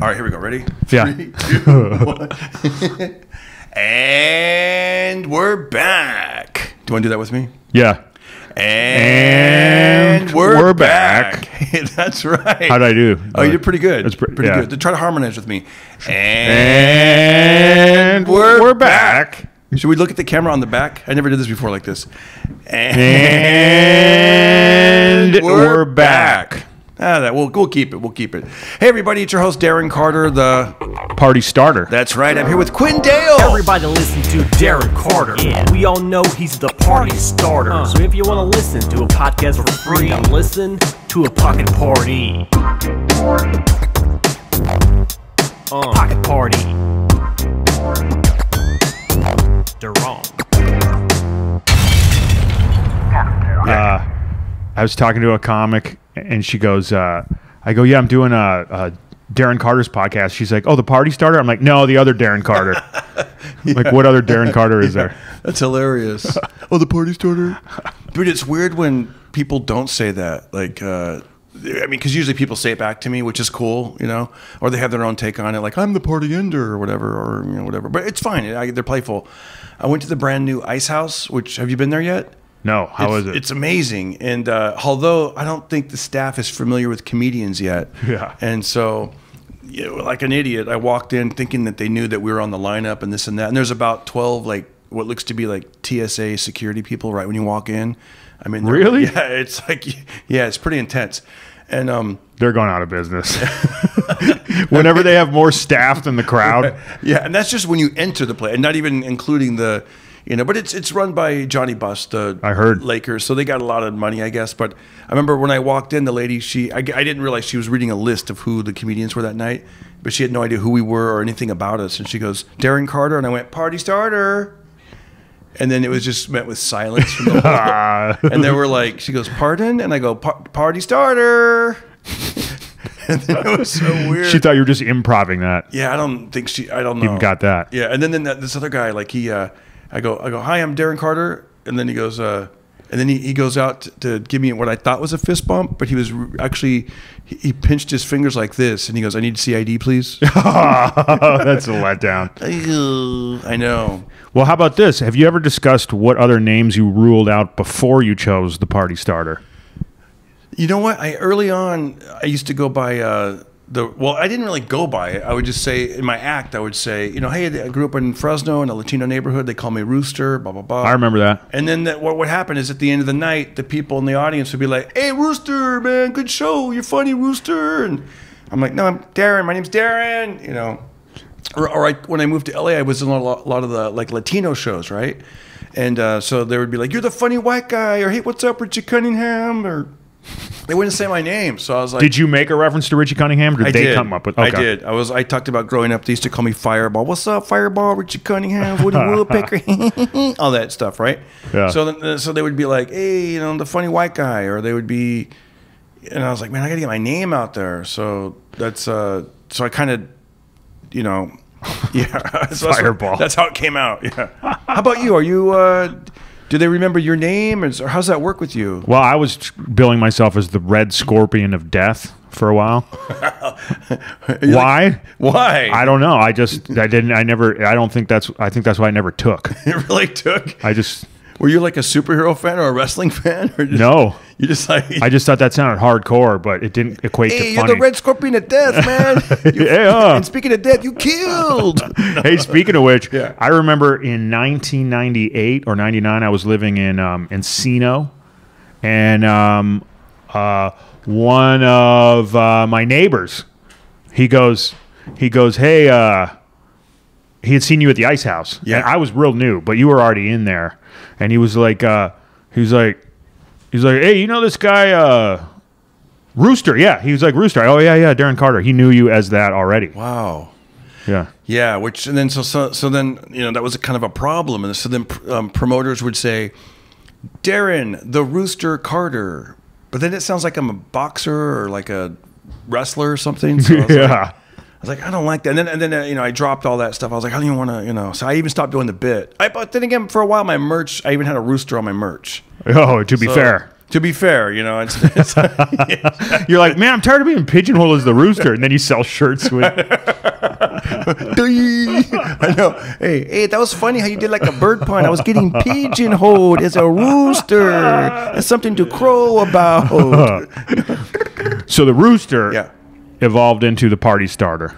All right, here we go. Ready? Yeah. 3, 2, 1. And we're back. Do you want to do that with me? Yeah. And we're back. That's right. How'd I do? Oh, you did pretty good. That's pretty yeah. good. Try to harmonize with me. And we're back. Should we look at the camera on the back? I never did this before like this. And we're back. We'll keep it. We'll keep it. Hey, everybody. It's your host, Darren Carter, the Party starter. That's right. I'm here with Quinn Dale. Everybody listen to Darren Carter. Yeah. We all know he's the party starter. So if you want to listen to a podcast for free, now listen to a pocket party. Pocket party. Darren. I was talking to a comic, and she goes, I go, yeah, I'm doing a Darren Carter's podcast. She's like, oh, the party starter? I'm like, no, the other Darren Carter. Yeah. Like, what other Darren Carter is there? That's hilarious. Oh, the party starter? Dude, it's weird when people don't say that. Like, I mean, because usually people say it back to me, which is cool, you know, or they have their own take on it, like, I'm the party ender or whatever, or, you know, whatever. But it's fine. They're playful. I went to the brand new Ice House, which, have you been there yet? No, how is it? It's amazing. And although I don't think the staff is familiar with comedians yet. Yeah. And so, you know, like an idiot, I walked in thinking that they knew that we were on the lineup and this and that. And there's about 12, like, what looks to be like TSA security people right when you walk in. I mean, really? Yeah, it's like, yeah, it's pretty intense. And they're going out of business. Whenever they have more staff than the crowd. Yeah, and that's just when you enter the place, and not even including the, you know, but it's run by Johnny Buss, the I heard Lakers, so they got a lot of money, I guess. But I remember when I walked in, the lady, I didn't realize she was reading a list of who the comedians were that night, but she had no idea who we were or anything about us. And she goes, Darren Carter, and I went, party starter. And then it was just met with silence from the whole, and they were like, she goes, pardon? And I go, party starter. And then it was so weird. She thought you were just improvising that. Yeah, I don't know. Even got that. Yeah, and then this other guy, like I go, hi, I'm Darren Carter, and then he goes, and then he goes out to give me what I thought was a fist bump, but he was actually, he pinched his fingers like this, and he goes, I need CID, please. That's a letdown. I know. Well, how about this? Have you ever discussed what other names you ruled out before you chose the party starter? You know what? Early on, I used to go by well, I didn't really go by it. I would just say, in my act, I would say, you know, hey, I grew up in Fresno in a Latino neighborhood. They call me Rooster, blah, blah, blah. I remember that. And then what would happen is at the end of the night, the people in the audience would be like, hey, Rooster, man, good show. You're funny, Rooster. And I'm like, no, I'm Darren. My name's Darren, you know. Or when I moved to LA, I was in a lot of the like Latino shows, right? And so they would be like, you're the funny white guy, or hey, what's up, Richie Cunningham, or they wouldn't say my name. So I was like, did you make a reference to Richie Cunningham, or did they come up with? Okay. I did. I talked about growing up. They used to call me Fireball. What's up, Fireball? Richie Cunningham, Woody Woodpecker, all that stuff, right? Yeah. So they would be like, hey, you know, the funny white guy, or they would be, and I was like, man, I got to get my name out there. So that's so I kind of, you know. Yeah, Fireball. That's how it came out. Yeah. How about you? Are you? Do they remember your name, or how's that work with you? Well, I was billing myself as the Red Scorpion of Death for a while. Why? Like, why? I don't know. I think that's why I never took. It really took. Were you like a superhero fan or a wrestling fan? Or No. You just like. I just thought that sounded hardcore, but it didn't equate to funny. Hey, you're the Red Scorpion of Death, man. And speaking of death, you killed. Hey, speaking of which, yeah. I remember in 1998 or 99, I was living in Encino, and one of my neighbors, he goes, hey, he had seen you at the Ice House. Yeah. And I was real new, but you were already in there. And he was like, hey, you know this guy, Rooster? Yeah. He was like, Rooster. Oh, yeah, Darren Carter. He knew you as that already. Wow. Yeah. Yeah. And then, so then, you know, that was a kind of a problem. And so then promoters would say, Darren, the Rooster Carter. But then it sounds like I'm a boxer or like a wrestler or something. So I was like, I don't like that. And then you know, I dropped all that stuff. I was like, I don't even want to, you know. So I even stopped doing the bit. But then again, for a while, my merch, I even had a rooster on my merch. Oh, to be fair. To be fair, you know, it's You're like, man, I'm tired of being pigeonholed as the rooster, and then you sell shirts with. I know. Hey, that was funny how you did like a bird pun. I was getting pigeonholed as a rooster. That's something to crow about. So the rooster Yeah. evolved into the party starter.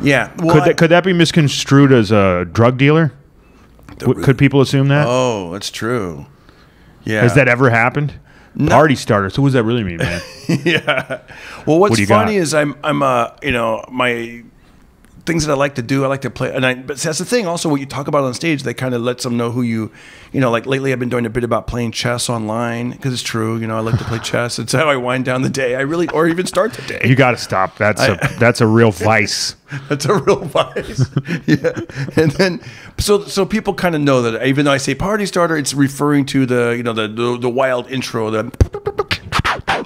Yeah. Well, Could that be misconstrued as a drug dealer? Could people assume that? Oh, that's true. Yeah. Has that ever happened? No. Party starter. So what does that really mean, man? Yeah. Well, what's What do you funny got? is I'm you know, my things that I like to do, I like to play, but that's the thing. Also, what you talk about on stage, that kind of lets them know who you know. Like lately, I've been doing a bit about playing chess online because it's true. You know, I like to play chess. It's how I wind down the day. Or even start the day. You got to stop. That's a real vice. That's a real vice. Yeah. And then so people kind of know that even though I say party starter, it's referring to the wild intro,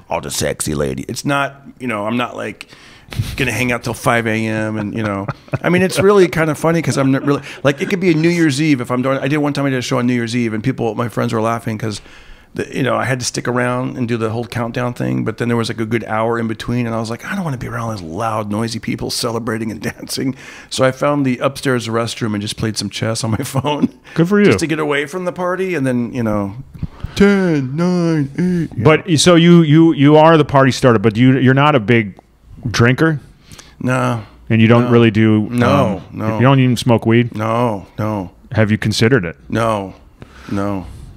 all the sexy lady. It's not, you know, I'm not like gonna hang out till 5 a.m. and, you know, I mean, it's really kind of funny because I'm not really like, it could be a New Year's Eve if I'm doing. I did one time, I did a show on New Year's Eve, and my friends were laughing because you know, I had to stick around and do the whole countdown thing, but then there was like a good hour in between, and I was like, I don't want to be around those loud, noisy people celebrating and dancing. So I found the upstairs restroom and just played some chess on my phone. Good for you. Just to get away from the party, and then, you know, 10, 9, 8. Yeah. But so you are the party starter, but you're not a big drinker, No. and you don't really do. No. You don't even smoke weed. No. Have you considered it? No.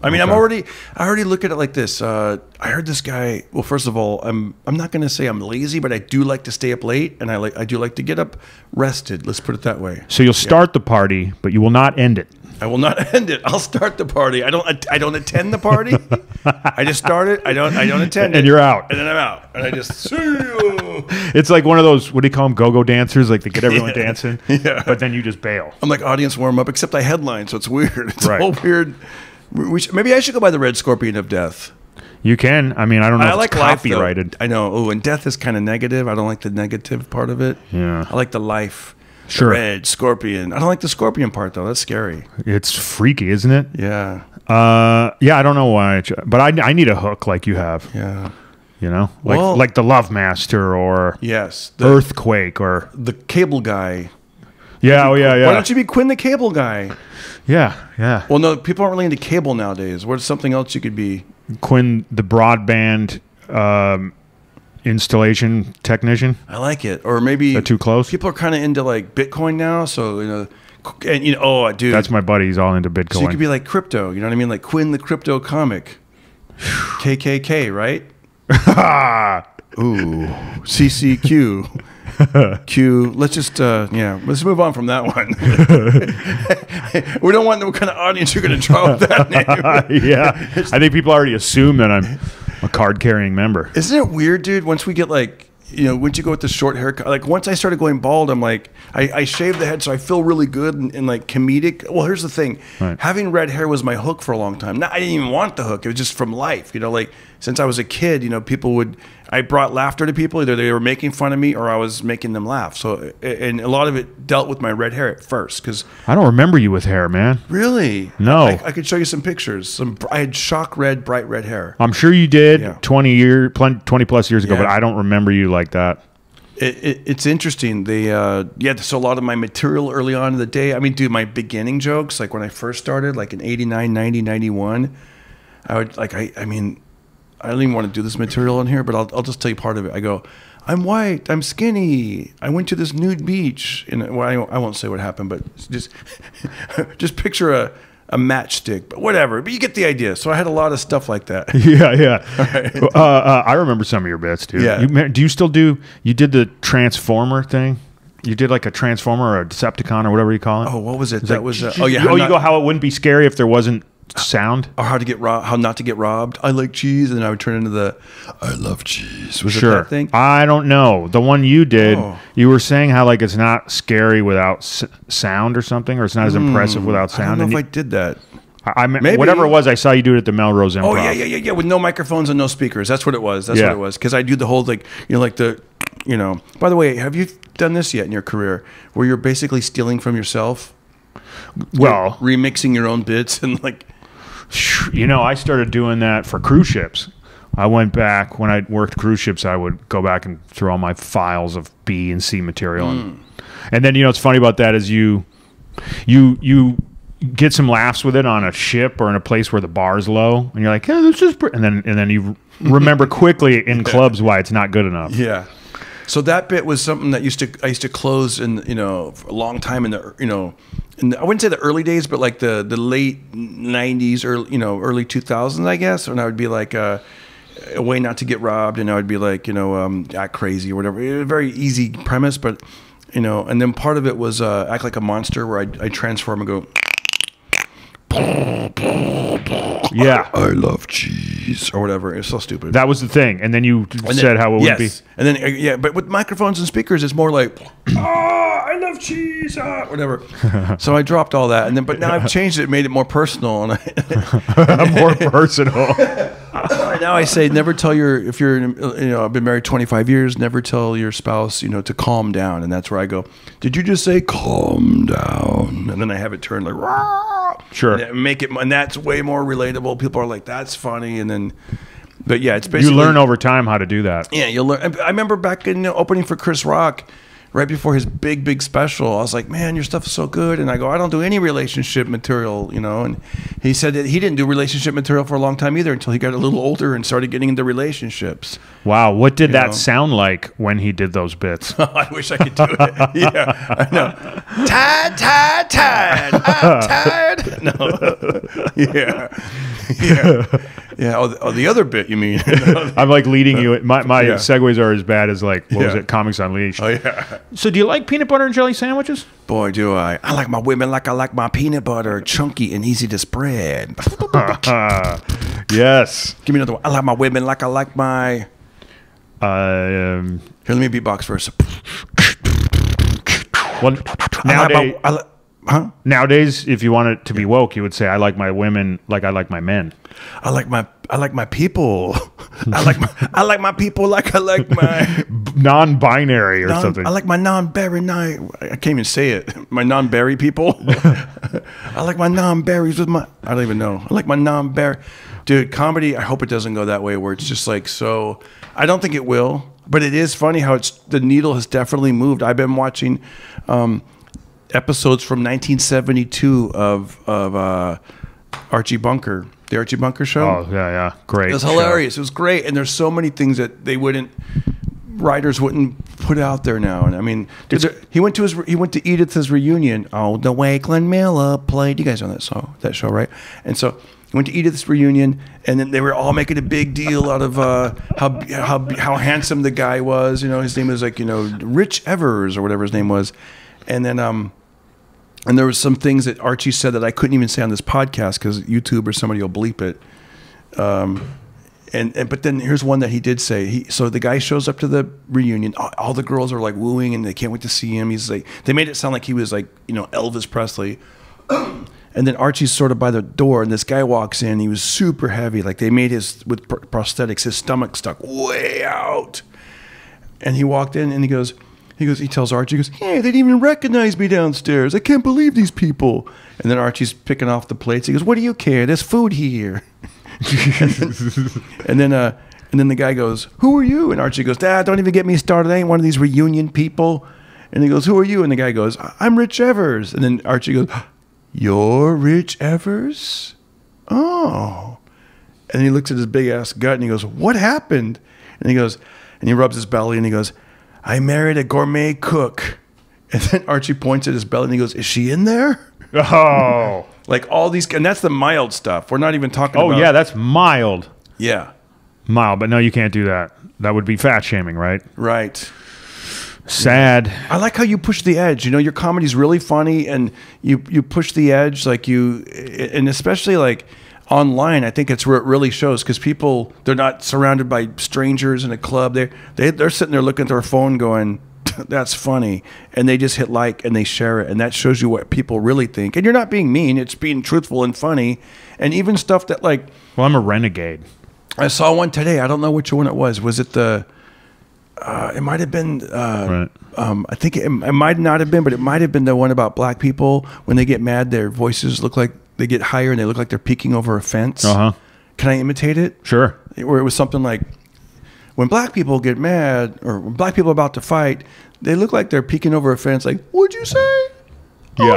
I mean, Okay. I already look at it like this. I heard this guy. Well, first of all, I'm not going to say I'm lazy, but I do like to stay up late, and I do like to get up rested. Let's put it that way. So you'll start the party, but you will not end it. I will not end it. I'll start the party. I don't attend the party. I just start it. I don't attend it. And you're out. And then I'm out. And I just see you. It's like one of those, what do you call them, go-go dancers, like they get everyone dancing, but then you just bail. I'm like audience warm up, except I headline, so it's weird. It's Right. all weird. Maybe I should go by the Red Scorpion of Death. You can. I mean, I don't know I if like it's life, though. copyrighted. I know. Oh, and death is kind of negative. I don't like the negative part of it. Yeah. I like the life. Sure. The red scorpion. I don't like the scorpion part though. That's scary. It's freaky, isn't it? Yeah. Yeah, I don't know why, but I need a hook like you have. Yeah. You know, Well- like the Love Master or Yes. Earthquake or The cable guy. yeah. Why don't you be Quinn the cable guy? Yeah. Well, no, people aren't really into cable nowadays. What's something else you could be? Quinn, the broadband installation technician. I like it. Or maybe Is that too close? people are kind of into like Bitcoin now. So, you know, and you know, oh, dude. That's my buddy. He's all into Bitcoin. So you could be like crypto. You know what I mean? Like Quinn the crypto comic. KKK, right? Ooh, CCQ. Q. Let's just, let's move on from that one. We don't want what kind of audience you're going to draw with that name. Yeah, I think people already assume that I'm a card-carrying member. Isn't it weird, dude? Once we get like, you know, once you go with the short haircut, like once I started going bald, I'm like, I shaved the head, so I feel really good and like comedic. Well, here's the thing. Right. Having red hair was my hook for a long time. Now, I didn't even want the hook. It was just from life. You know, like since I was a kid, you know, I brought laughter to people. Either they were making fun of me or I was making them laugh. So, and a lot of it dealt with my red hair at first. Because I don't remember you with hair, man. really? No. I could show you some pictures. I had shock red, bright red hair. I'm sure you did Yeah. 20 plus years ago, Yeah. but I don't remember you like that. It's interesting. So a lot of my material early on in the day, I mean, dude, my beginning jokes, like when I first started, like in 89, 90, 91, I would like, I mean, I don't even want to do this material on here, but I'll just tell you part of it. I go, I'm white, I'm skinny, I went to this nude beach, and well, I won't say what happened, but just picture a matchstick, but whatever. But you get the idea. So I had a lot of stuff like that. Yeah. I remember some of your bits, dude. Yeah. Do you still do? You did the Transformer thing. You did like a Transformer or a Decepticon or whatever you call it. Oh, what was it? It's That like, was. you go how it wouldn't be scary if there wasn't sound. Or how not to get robbed. I like cheese, and then I would turn into the I love cheese. Was it Sure. that thing? I don't know. The one you did, Oh. you were saying how like it's not scary without sound or something, or it's not as impressive without I sound. don't know And if I did that. I whatever it was, I saw you do it at the Melrose Improv. Oh yeah, with no microphones and no speakers. That's what it was. That's Yeah. what it was. Because I do the whole like, you know, like the, you know. By the way, have you done this yet in your career, where you're basically stealing from yourself? Well, You're remixing your own bits and like. you know, I started doing that for cruise ships. I went back when I worked cruise ships. I would go back and through all my files of B and C material, and then what's funny about that is you get some laughs with it on a ship or in a place where the bar's low, and you're like, "Yeah, this is," and then you remember quickly in clubs why it's not good enough. Yeah. So that bit was something that I used to close in, for a long time in the, I wouldn't say the early days, but like the late 90s, early 2000s, I guess. And I would be like, a way not to get robbed. And I would be like, act crazy or whatever. It was a very easy premise, but, and then part of it was act like a monster where I transform and go, yeah, I love cheese or whatever. It's so stupid. That was the thing, and then you said how it would be. And then but with microphones and speakers, it's more like, I love cheese, whatever. So I dropped all that, but now I've changed it, made it more personal, and more personal. Now I say never tell if you're I've been married 25 years, never tell your spouse to calm down, and that's where I go, did you just say calm down? And then I have it turned like, Rah! Sure, and make it, and that's way more relatable. People are like, that's funny, and then. But yeah, it's basically you learn over time how to do that. Yeah, you'll learn. I remember back in opening for Chris Rock, right before his big special, I was like, man, your stuff is so good. And I go, I don't do any relationship material, And he said that he didn't do relationship material for a long time either until he got a little older and started getting into relationships. Wow, what did that sound like when he did those bits? I wish I could do it. Yeah, I know. Tired. I'm tired. No. Yeah. Oh, the other bit, you mean? I'm like leading you. My segues are as bad as what was it? Comics Unleashed. Oh yeah. So, do you like peanut butter and jelly sandwiches? Boy, do I! I like my women like I like my peanut butter, chunky and easy to spread. Yes. Give me another one. I like my women like I like my. Here, let me beatbox first. Well, nowadays, if you want it to be woke, you would say, "I like my women like I like my men." I like my people. I like my people like I like my non-binary or something. I like my non-berry. I can't even say it. My non-berry people. I like my non-berries with my. I don't even know. I like my non-berry. Dude, comedy. I hope it doesn't go that way where it's just like so. I don't think it will, but it is funny how the needle has definitely moved. I've been watching episodes from 1972 of Archie Bunker. The Archie Bunker show. Oh, yeah. Great. It was hilarious. It was great. And there's so many things that writers wouldn't put out there now. And I mean, he went to Edith's reunion. Oh, the way Glenn Miller played. You guys know that show, right? And so he went to Edith's reunion, and then they were all making a big deal out of how handsome the guy was. His name was like, Rich Evers or whatever his name was. And then and there was some things that Archie said that I couldn't even say on this podcast because YouTube or somebody will bleep it. But then here's one that he did say. So the guy shows up to the reunion. All the girls are like wooing and they can't wait to see him. He's like, they made it sound like he was like, Elvis Presley. And then Archie's sort of by the door, and this guy walks in. He was super heavy. Like they made with prosthetics, his stomach stuck way out. And he walked in and he tells Archie, hey, they didn't even recognize me downstairs. I can't believe these people. And then Archie's picking off the plates. He goes, what do you care? There's food here. and then the guy goes, who are you? And Archie goes, Dad, don't even get me started. I ain't one of these reunion people. And he goes, who are you? And the guy goes, I'm Rich Evers. And then Archie goes, you're Rich Evers? Oh. And he looks at his big ass gut and he goes, what happened? And he rubs his belly and he goes, I married a gourmet cook. And then Archie points at his belly and he goes, is she in there? Oh. Like all these, and that's the mild stuff. We're not even talking about. Oh, yeah, that's mild. Yeah. Mild, but no, you can't do that. That would be fat shaming, right? Right. Sad. I like how you push the edge. Your comedy's really funny and you push the edge and especially like online, I think it's where it really shows because people, they're not surrounded by strangers in a club. They're sitting there looking at their phone going, that's funny. And they just hit like and they share it. And that shows you what people really think. And you're not being mean. It's being truthful and funny. And even stuff that like... Well, I'm a renegade. I saw one today. I don't know which one it was. Was it the... it might have been... right. I think it might not have been, but it might have been the one about black people. When they get mad, their voices look like... They get higher and they look like they're peeking over a fence. Uh-huh. Can I imitate it? Sure. where it was something like, when black people get mad or when black people are about to fight, they look like they're peeking over a fence like, what'd you say? Yeah. Oh, yeah?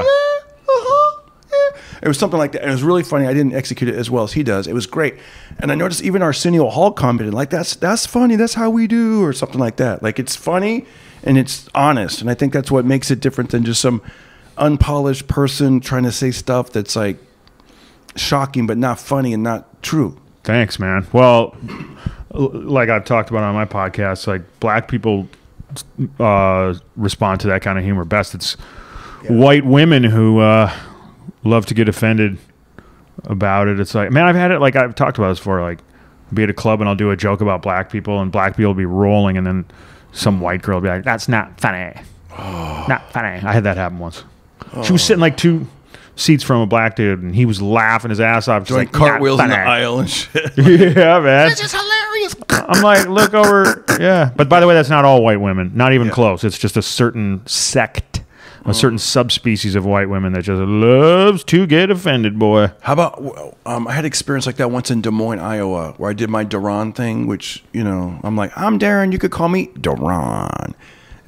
Uh-huh. Yeah. It was something like that. And it was really funny. I didn't execute it as well as he does. It was great. And I noticed even Arsenio Hall commented, like, that's funny. That's how we do, or something like that. Like, it's funny and it's honest. And I think that's what makes it different than just some unpolished person trying to say stuff that's like shocking but not funny and not true. Thanks, man. Well, like I've talked about on my podcast, like black people respond to that kind of humor best. It's white women who love to get offended about it. It's like, man, I've had it, like I've talked about this before, like be at a club and I'll do a joke about black people and black people will be rolling and then some white girl will be like, that's not funny. Oh. Not funny. I had that happen once. Oh. She was sitting like 2 seats from a black dude and he was laughing his ass off. Doing like, cartwheels in the aisle and shit. Yeah, man. This is hilarious. I'm like, look over. Yeah. But by the way, that's not all white women. Not even close. It's just a certain sect, a certain subspecies of white women that just loves to get offended, boy. How about, I had experience like that once in Des Moines, Iowa, where I did my Darren thing, which, you know, I'm like, I'm Darren, you could call me Darren.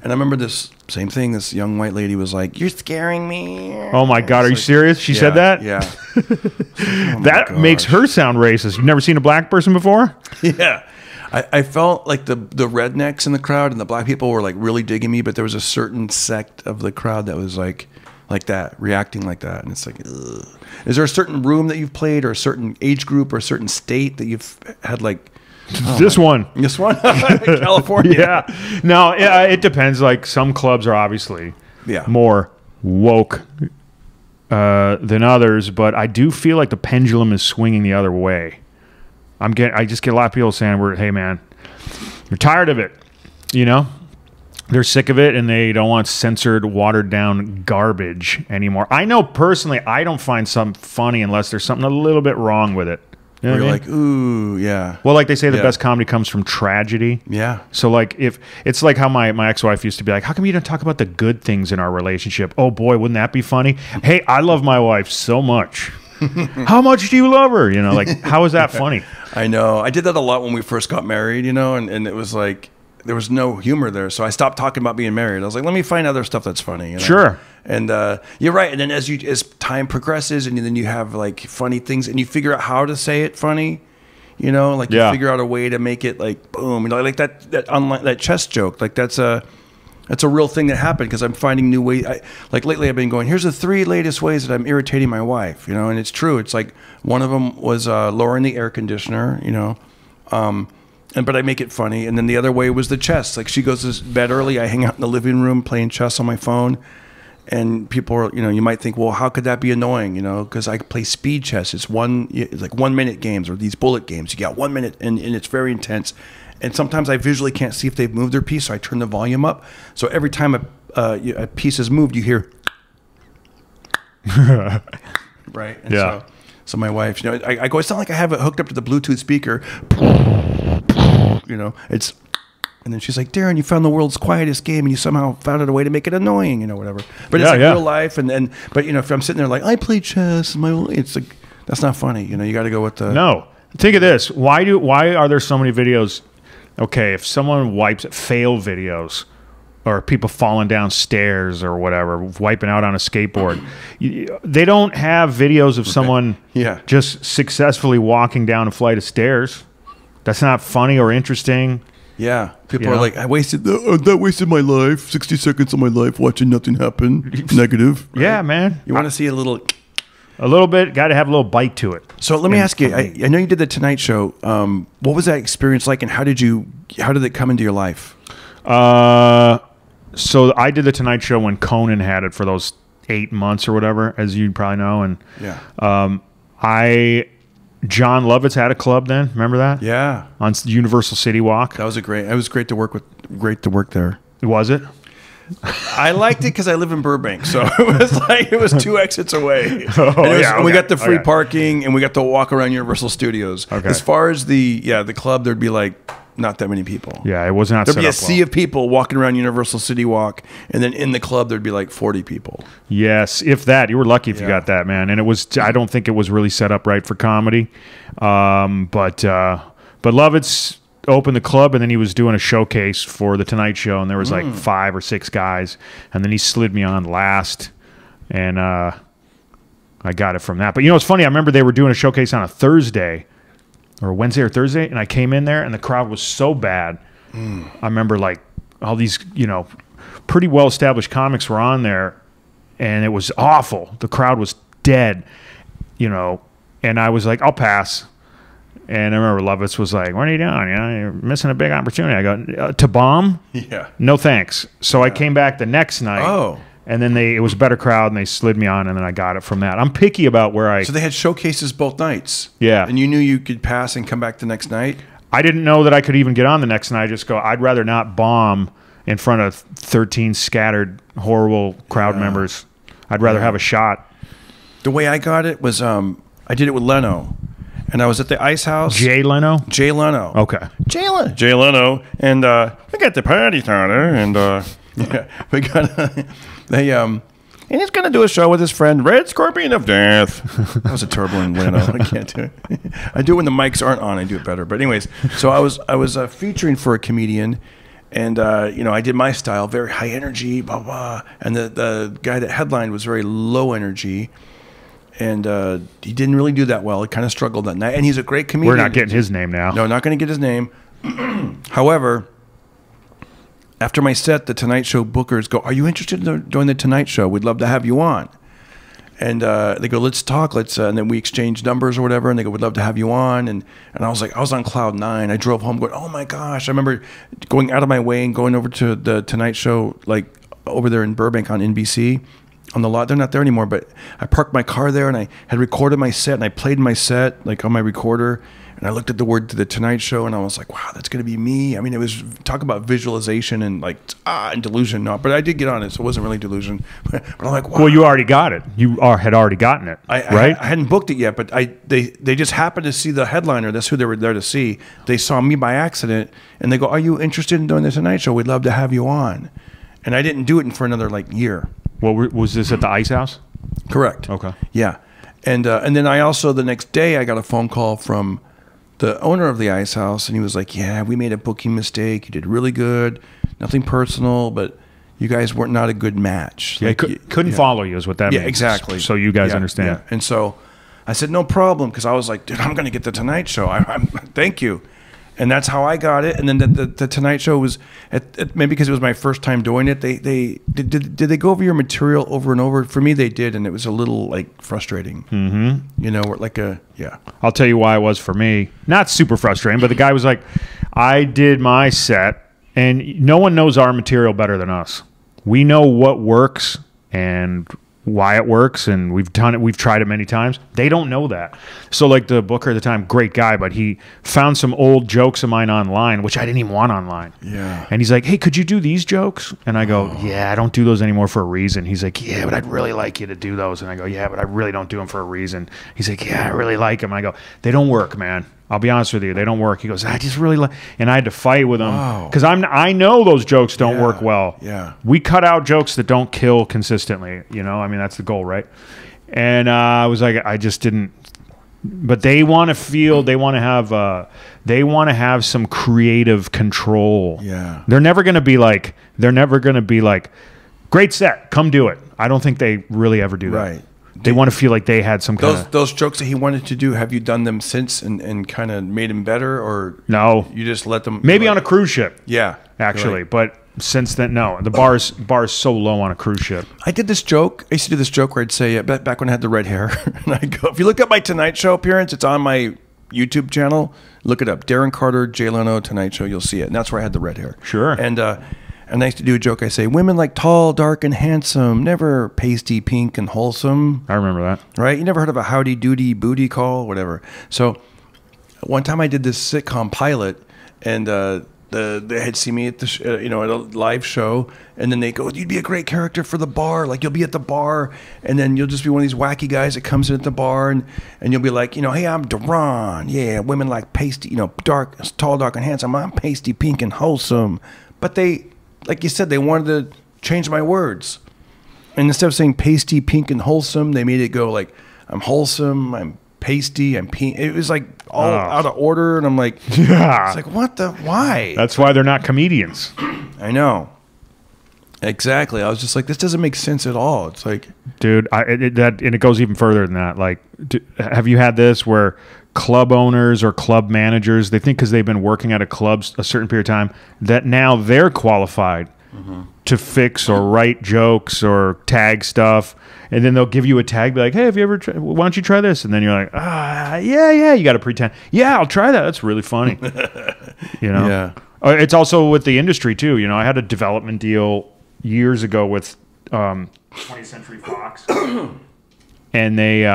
And I remember this same thing. This young white lady was like, "You're scaring me." Oh my God, are you serious? She said that? Yeah. That makes her sound racist. You've never seen a black person before? Yeah. I felt like the rednecks in the crowd and the black people were like really digging me, but there was a certain sect of the crowd that was like that, reacting like that. And it's like, ugh. Is there a certain room that you've played, or a certain age group, or a certain state that you've had like? This one, California. Yeah. No, it depends. Like some clubs are obviously more woke than others, but I do feel like the pendulum is swinging the other way. I just get a lot of people saying, "Hey, man, you're tired of it." You know, they're sick of it, and they don't want censored, watered down garbage anymore. I know personally, I don't find something funny unless there's something a little bit wrong with it. You know you're like, ooh, yeah. Well, like they say, the best comedy comes from tragedy. Yeah. So, like, if it's like how my ex-wife used to be like, how come you don't talk about the good things in our relationship? Oh, boy, wouldn't that be funny? Hey, I love my wife so much. How much do you love her? You know, like, how is that funny? I know. I did that a lot when we first got married, you know, and it was like, there was no humor there. So I stopped talking about being married. I was like, let me find other stuff that's funny. You know? Sure. And you're right. And then as time progresses, and then you have like funny things, and you figure out how to say it funny, you know, like you figure out a way to make it like boom, you know, like that chess joke. Like that's a real thing that happened, because I'm finding new ways. Like lately, I've been going, here's the 3 latest ways that I'm irritating my wife, you know, and it's true. It's like one of them was lowering the air conditioner, you know. But I make it funny. And then the other way was the chess. Like she goes to bed early. I hang out in the living room playing chess on my phone. And people are, you know, you might think, well, how could that be annoying? You know, because I play speed chess. It's like 1 minute games, or these bullet games. You got 1 minute and it's very intense. And sometimes I visually can't see if they've moved their piece. So I turn the volume up. So every time a piece is moved, you hear. Right. And so my wife, you know, I go, it's not like I have it hooked up to the Bluetooth speaker. You know, and then she's like, Darren, you found the world's quietest game and you somehow found out a way to make it annoying, you know, whatever. But it's like real life. But you know, if I'm sitting there like, I play chess, it's like, that's not funny. You know, you got to go with the. No. Think of this. Why are there so many videos? Okay. If someone fail videos, or people falling down stairs or whatever, wiping out on a skateboard, they don't have videos of someone just successfully walking down a flight of stairs. That's not funny or interesting. Yeah. People are like, that wasted my life, 60 seconds of my life watching nothing happen. Negative. Right? Yeah, man. You want to see a little bit, got to have a little bite to it. So let me ask you, I know you did the Tonight Show. What was that experience like, and how did it come into your life? So I did the Tonight Show when Conan had it for those 8 months or whatever, as you probably know. And John Lovitz had a club then. Remember that? Yeah. On Universal City Walk. It was great to work there. Was it? I liked it because I live in Burbank, so it was 2 exits away. We got the free parking, and we got to walk around Universal Studios. Okay. As far as the club, there'd be like not that many people. Yeah, it was not. There'd be a sea of people walking around Universal City Walk, and then in the club there'd be like 40 people. Yes, if that. You were lucky if you got that, man. And it was. I don't think it was really set up right for comedy, but But Lovitz opened the club, and then he was doing a showcase for the Tonight Show, and there was like 5 or 6 guys, and then he slid me on last, and I got it from that. But you know, it's funny. I remember they were doing a showcase on a Thursday, or Wednesday or Thursday, and I came in there, and the crowd was so bad. I remember like all these, you know, pretty well-established comics were on there, and it was awful. The crowd was dead, you know, and I was like, I'll pass. And I remember Lovitz was like, what are you doing? You know, you're missing a big opportunity. I go, to bomb? Yeah. No thanks. So I came back the next night. Oh. And then it was a better crowd, and they slid me on, and then I got it from that. I'm picky about where I... So they had showcases both nights. Yeah. And you knew you could pass and come back the next night? I didn't know that I could even get on the next night. I just go, I'd rather not bomb in front of 13 scattered, horrible crowd members. I'd rather have a shot. The way I got it was I did it with Leno. And I was at the Ice House. Jay Leno? Jay Leno. Okay. Jay Leno. And we got the party starter. And yeah, we got and he's going to do a show with his friend, Red Scorpion of Death. That was a terrible in Leno. I can't do it. I do it when the mics aren't on. I do it better. But anyways, so I was featuring for a comedian. And, you know, I did my style, very high energy, blah, blah. And the guy that headlined was very low energy. And he didn't really do that well. He kind of struggled that night. And he's a great comedian. We're not getting his name now. No, not going to get his name. However, after my set, the Tonight Show bookers go, are you interested in doing the Tonight Show? We'd love to have you on. And they go, let's talk. And then we exchange numbers or whatever. And they go, we'd love to have you on. And I was like, I was on cloud 9. I drove home going, oh, my gosh. I remember going out of my way and going over to the Tonight Show, like over there in Burbank on NBC. On the lot, they're not there anymore, but I parked my car there, and I had recorded my set, and I played my set like on my recorder, and I looked at the word to the Tonight Show, and I was like, wow, that's gonna be me. I mean, it was talk about visualization and like and delusion. No, but I did get on it, so it wasn't really delusion. But I'm like, wow. Well, you already got it. You had already gotten it, right? I hadn't booked it yet, but they just happened to see the headliner. That's who they were there to see. They saw me by accident, and they go, are you interested in doing the Tonight Show? We'd love to have you on. And I didn't do it for another like year. What was this at the Ice House? Correct. Okay. Yeah, and then I also the next day I got a phone call from the owner of the Ice House, and he was like, "Yeah, we made a booking mistake. You did really good. Nothing personal, but you guys weren't not a good match. Yeah, like, couldn't follow you is what that means. Yeah, exactly. So you guys understand. Yeah. And so I said, no problem, because I was like, dude, I'm going to get the Tonight Show. I'm thank you. And that's how I got it. And then the Tonight Show was, maybe because it was my first time doing it, did they go over your material over and over? For me, they did, and it was a little like frustrating. Mm-hmm. You know, like yeah. I'll tell you why it was for me. Not super frustrating, but the guy was like, I did my set, and no one knows our material better than us. We know what works and why it works, and we've done it. We've tried it many times. They don't know that. So like the booker at the time, great guy, but he found some old jokes of mine online, which I didn't even want online. Yeah. And he's like, hey, could you do these jokes? And I go, yeah, I don't do those anymore for a reason. He's like, yeah, but I'd really like you to do those. And I go, yeah, but I really don't do them for a reason. He's like, yeah, I really like them. I go, they don't work, man. I'll be honest with you, they don't work. He goes, I just really like, and I had to fight with him because I know those jokes don't work well. Yeah, we cut out jokes that don't kill consistently. You know, I mean that's the goal, right? And I was like, I just didn't. But they want to feel, they want to have some creative control. Yeah, they're never going to be like, great set, come do it. I don't think they really ever do that. Right. They want to feel like they had some kind of... Those jokes that he wanted to do, have you done them since and kind of made them better? Or no. You just let them... Maybe on a cruise ship. Yeah. Actually. Right. But since then, no. The bar's so low on a cruise ship. I did this joke. I used to do this joke where I'd say, back when I had the red hair, and I go, if you look at my Tonight Show appearance, it's on my YouTube channel. Look it up. Darren Carter, Jay Leno, Tonight Show. You'll see it. And that's where I had the red hair. Sure. And I used to do a joke. I say, women like tall, dark, and handsome, never pasty, pink, and wholesome. I remember that. Right? You never heard of a howdy doody booty call, whatever. So one time I did this sitcom pilot, and they had seen me at the at a live show, and then they go, you'd be a great character for the bar. Like you'll be at the bar, and then you'll just be one of these wacky guys that comes in at the bar, and you'll be like, hey, I'm Darren. Yeah, women like pasty, dark, tall, dark, and handsome. I'm pasty, pink, and wholesome. But they... Like you said, they wanted to change my words. And instead of saying pasty, pink, and wholesome, they made it go like, I'm wholesome, I'm pasty and it was like all out of order, and I'm like, Yeah. it's like, what the, why? That's why they're not comedians. I know. Exactly. I was just like, this doesn't make sense at all. It's like, Dude, it goes even further than that. Like, have you had this where club owners or club managers, they think because they've been working at a club a certain period of time that now they're qualified to fix or write jokes or tag stuff, and then they'll give you a tag, be like, hey, have you ever why don't you try this? And then you're like, yeah, you got to pretend, yeah, I'll try that, that's really funny. yeah. It's also with the industry too. I had a development deal years ago with 20th Century Fox, and they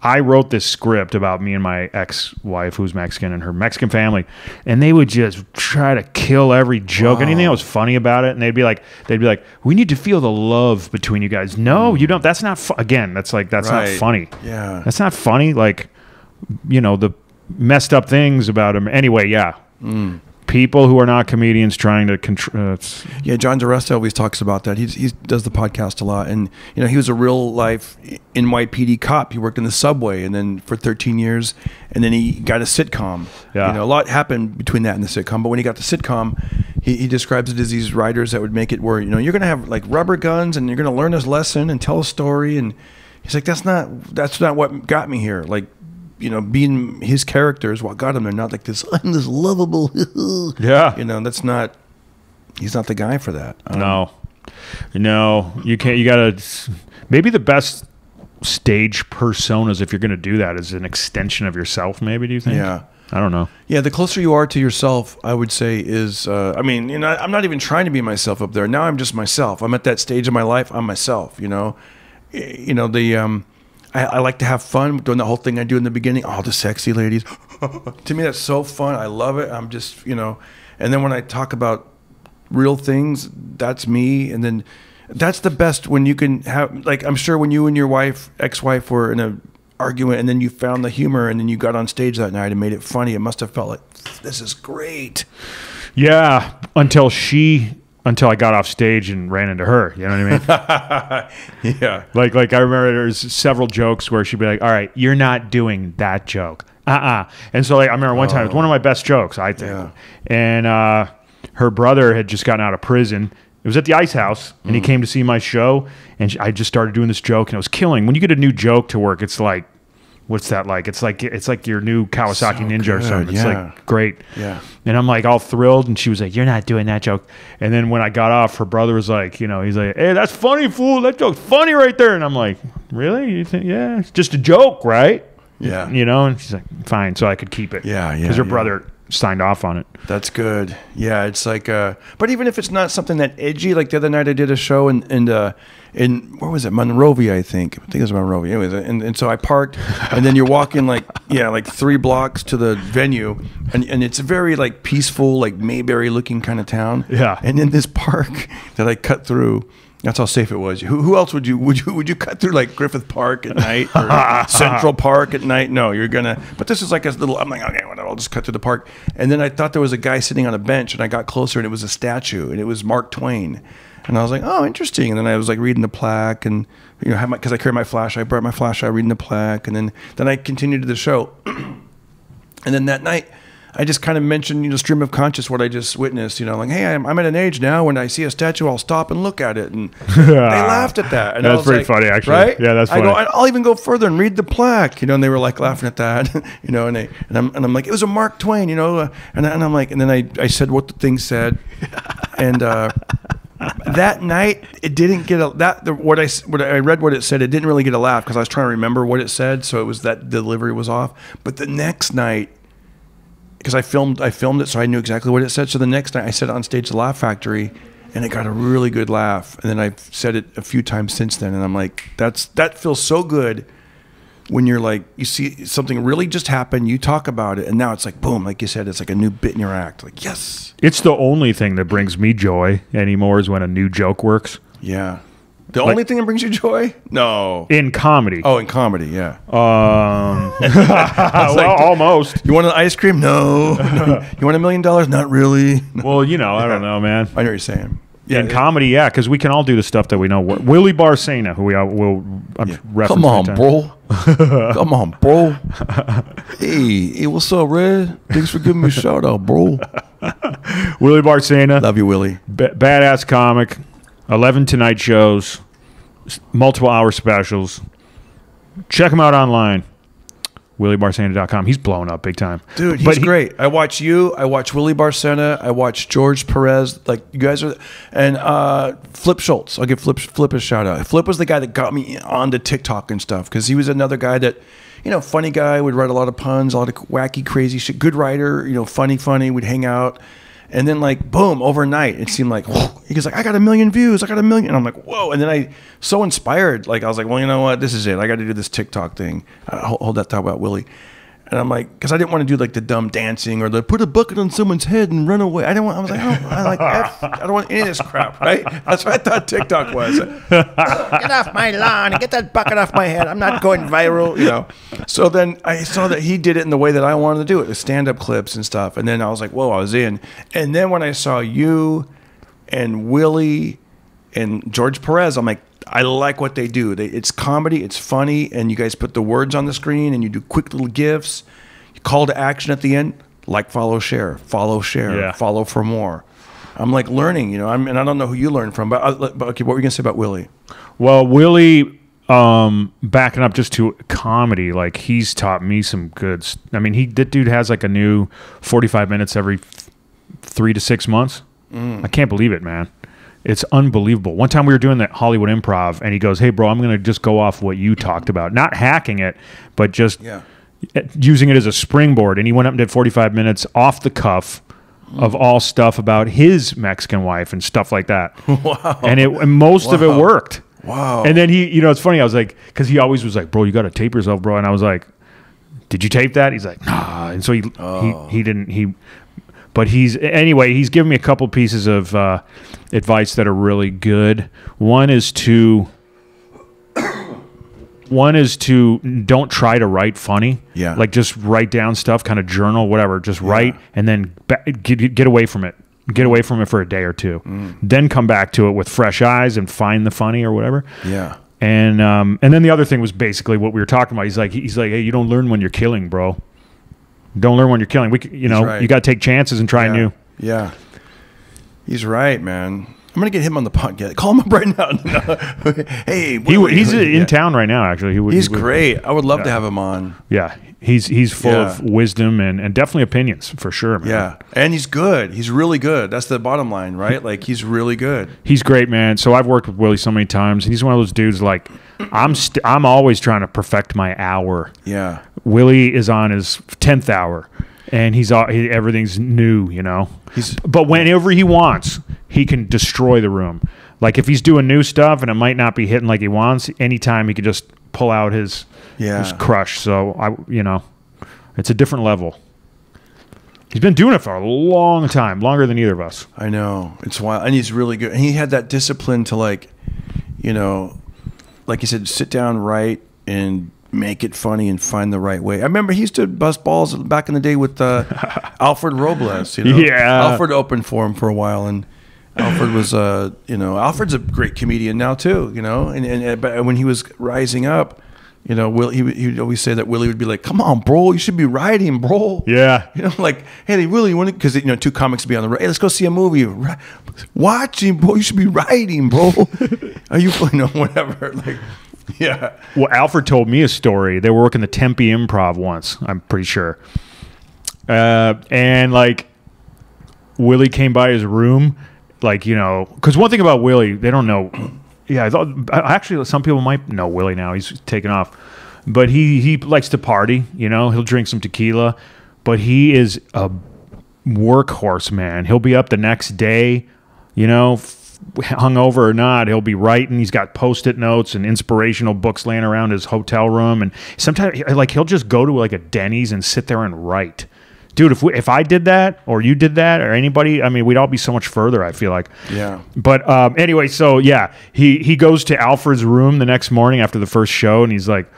I wrote this script about me and my ex-wife, who's Mexican, and her Mexican family, and they would just try to kill every joke, anything that was funny about it, and they'd be like, we need to feel the love between you guys. No, you don't. That's not again. That's not funny. Yeah, that's not funny. Like, the messed up things about him. Anyway, yeah. People who are not comedians trying to control. Yeah, John DeResta always talks about that. He does the podcast a lot, and he was a real life NYPD cop. He worked in the subway, and then for 13 years, and then he got a sitcom. Yeah. A lot happened between that and the sitcom. But when he got the sitcom, he describes it as these writers that would make it where you're going to have like rubber guns, and you're going to learn this lesson and tell a story. And he's like, that's not what got me here. Like, being his character is what got him there, not like this, I'm this lovable. Yeah. That's not, he's not the guy for that. No, you can't, you gotta, maybe the best stage personas, if you're going to do that, is an extension of yourself, maybe, do you think? Yeah. I don't know. Yeah, the closer you are to yourself, I would say is, I'm not even trying to be myself up there. Now I'm just myself. I'm at that stage of my life. I'm myself, I like to have fun doing the whole thing I do in the beginning. Oh, the sexy ladies. To me, that's so fun. I love it. I'm just, and then when I talk about real things, that's me. And then that's the best when you can have, like, I'm sure when you and your ex-wife were in a argument and then you found the humor and then you got on stage that night and made it funny, it must have felt like, this is great. Yeah, until I got off stage and ran into her. You know what I mean? Yeah. Like I remember there's several jokes where she'd be like, all right, you're not doing that joke. And so I remember one time, it was one of my best jokes, I think. Yeah. And her brother had just gotten out of prison. It was at the Ice House, and he came to see my show, and I just started doing this joke, and it was killing. When you get a new joke to work, it's like, what's that like? It's like your new Kawasaki Ninja or something. It's like great. Yeah. And I'm like all thrilled, and she was like, "You're not doing that joke." And then when I got off, her brother was like, he's like, "Hey, that's funny, fool. That joke's funny right there." And I'm like, "Really? You think? Yeah, it's just a joke, right?" Yeah. And she's like, "Fine," so I could keep it. Yeah. Because her brother signed off on it. That's good. Yeah, it's like, but even if it's not something that edgy, like the other night I did a show in where was it? Monrovia, I think. I think it was Monrovia. Anyways, and so I parked, and then you're walking like 3 blocks to the venue, and it's a very like peaceful, like Mayberry looking kind of town. Yeah. And in this park that I cut through, that's how safe it was. Who else would you cut through like Griffith Park at night or Central Park at night? No, you're gonna. But this is like a little. I'm like, okay, whatever. I'll just cut through the park. And then I thought there was a guy sitting on a bench, and I got closer, and it was a statue, and it was Mark Twain. And I was like, oh, interesting. And then I was like reading the plaque, and because I carry my flashlight, I brought my flashlight, reading the plaque, and then I continued to the show. And then that night, I just kind of mentioned, stream of conscious, what I just witnessed, like, hey, I'm at an age now when I see a statue, I'll stop and look at it. And they laughed at that. And that's pretty funny, actually. Right? Yeah, that's funny. I'll even go further and read the plaque, and they were like laughing at that, and I'm like, it was a Mark Twain, and I'm like, and then I said what the thing said. And, that night, it didn't get what I read what it said. It didn't really get a laugh because I was trying to remember what it said, so it was that delivery was off. But the next night, because I filmed it, so I knew exactly what it said. So the next night, I said it on stage, the Laugh Factory, and it got a really good laugh. And then I've said it a few times since then, and I'm like, that feels so good. When you're like, you see something really just happen, you talk about it, and now it's like, boom, like you said, it's like a new bit in your act. Like, yes. It's the only thing that brings me joy anymore is when a new joke works. Yeah. The only thing that brings you joy? No. In comedy. Oh, in comedy, yeah. Well, like, almost. You want an ice cream? No. You want $1 million? Not really. Well, I don't know, man. I know what you're saying. in comedy, yeah, because we can all do the stuff that we know. Willie Barcena, who we will reference. Come on, bro. Come on, bro. Hey, what's up, Red? Thanks for giving me a shout out, bro. Willie Barcena. Love you, Willie. Badass comic. 11 Tonight shows. Multiple hour specials. Check him out online. WillieBarcena.com. He's blowing up big time. Dude, he's great. I watch you. I watch Willie Barcena. I watch George Perez. Like, you guys are... And Flip Schultz. I'll give Flip a shout out. Flip was the guy that got me onto TikTok and stuff because he was another guy that, you know, funny guy, would write a lot of puns, a lot of wacky, crazy shit. Good writer, you know, funny. We'd hang out. And then, like, boom, overnight, it seemed like, whoa. He goes like, I got 1 million views. I got 1 million. And I'm like, whoa. And then I, so inspired, like, I was like, well, you know what? This is it. I got to do this TikTok thing. Hold that thought about Willie. And I'm like, because I didn't want to do like the dumb dancing or the put a bucket on someone's head and run away. I was like, I don't want any of this crap, right? That's what I thought TikTok was. Get off my lawn and get that bucket off my head. I'm not going viral, you know. So then I saw that he did it in the way that I wanted to do it, with stand-up clips and stuff. And then I was like, whoa, I was in. And then when I saw you and Willie and George Perez, I'm like, I like what they do. It's comedy, it's funny, and you guys put the words on the screen, and you do quick little GIFs. Call to action at the end, like, follow, share, follow for more. I'm like learning, you know. And I don't know who you learned from, but okay, what were you gonna say about Willie? Well, Willie, backing up just to comedy, like he's taught me some good. I mean, that dude has like a new 45 minutes every 3 to 6 months. I can't believe it, man. It's unbelievable. One time we were doing that Hollywood Improv, and he goes, hey, bro, I'm going to just go off what you talked about. Not hacking it, but just using it as a springboard. And he went up and did 45 minutes off the cuff of all stuff about his Mexican wife and stuff like that. Wow. And most of it worked. Wow. And then he, you know, it's funny. I was like, because he always was like, bro, you got to tape yourself, bro. And I was like, did you tape that? He's like, nah. And so he didn't, but he's given me a couple pieces of advice that are really good. One is to don't try to write funny. Yeah. Like just write down stuff, kind of journal, whatever. Just write and then get away from it. Get away from it for a day or two. Then come back to it with fresh eyes and find the funny or whatever. Yeah. And then the other thing was basically what we were talking about. He's like, hey, you don't learn when you're killing, bro. Don't learn when you're killing. You got to take chances and try new. Yeah, he's right, man. I'm gonna get him on the podcast. Call him up right now. Hey, he's in town right now. Actually, he's great. I would love to have him on. Yeah, he's full of wisdom and definitely opinions for sure, man. Yeah, and he's good. He's really good. That's the bottom line, right? Like he's really good. He's great, man. So I've worked with Willie so many times, and he's one of those dudes. Like I'm always trying to perfect my hour. Yeah. Willie is on his 10th hour, and everything's new, you know. But whenever he wants, he can destroy the room. Like if he's doing new stuff and it might not be hitting like he wants, anytime he could just pull out his crush. So it's a different level. He's been doing it for a long time, longer than either of us. I know, it's wild, and he's really good. And he had that discipline to like you said, sit down, write, and make it funny and find the right way. I remember he used to bust balls back in the day with Alfred Robles. You know? Yeah, Alfred opened for him for a while, and Alfred was Alfred's a great comedian now too. You know, and but when he was rising up, you know, he would always say that Willie would be like, "Come on, bro, you should be writing, bro." Yeah, you know, like, hey, Willie, because two comics would be on the road. Hey, let's go see a movie. Watching, bro, you should be writing, bro. Are you whatever like. Yeah. Well, Alfred told me a story. They were working the Tempe Improv once, I'm pretty sure. And like Willie came by his room, like, you know, because one thing about Willie, they don't know. Yeah, I thought actually some people might know Willie now. He's taken off. But he likes to party, you know. He'll drink some tequila, but he is a workhorse, man. He'll be up the next day, you know, hungover or not, he'll be writing. He's got Post-it notes and inspirational books laying around his hotel room, and sometimes like he'll just go to like a Denny's and sit there and write. Dude, if I did that or you did that or anybody, I mean, we'd all be so much further, I feel like. Yeah. But anyway, so yeah, he goes to Alfred's room the next morning after the first show, and he's like,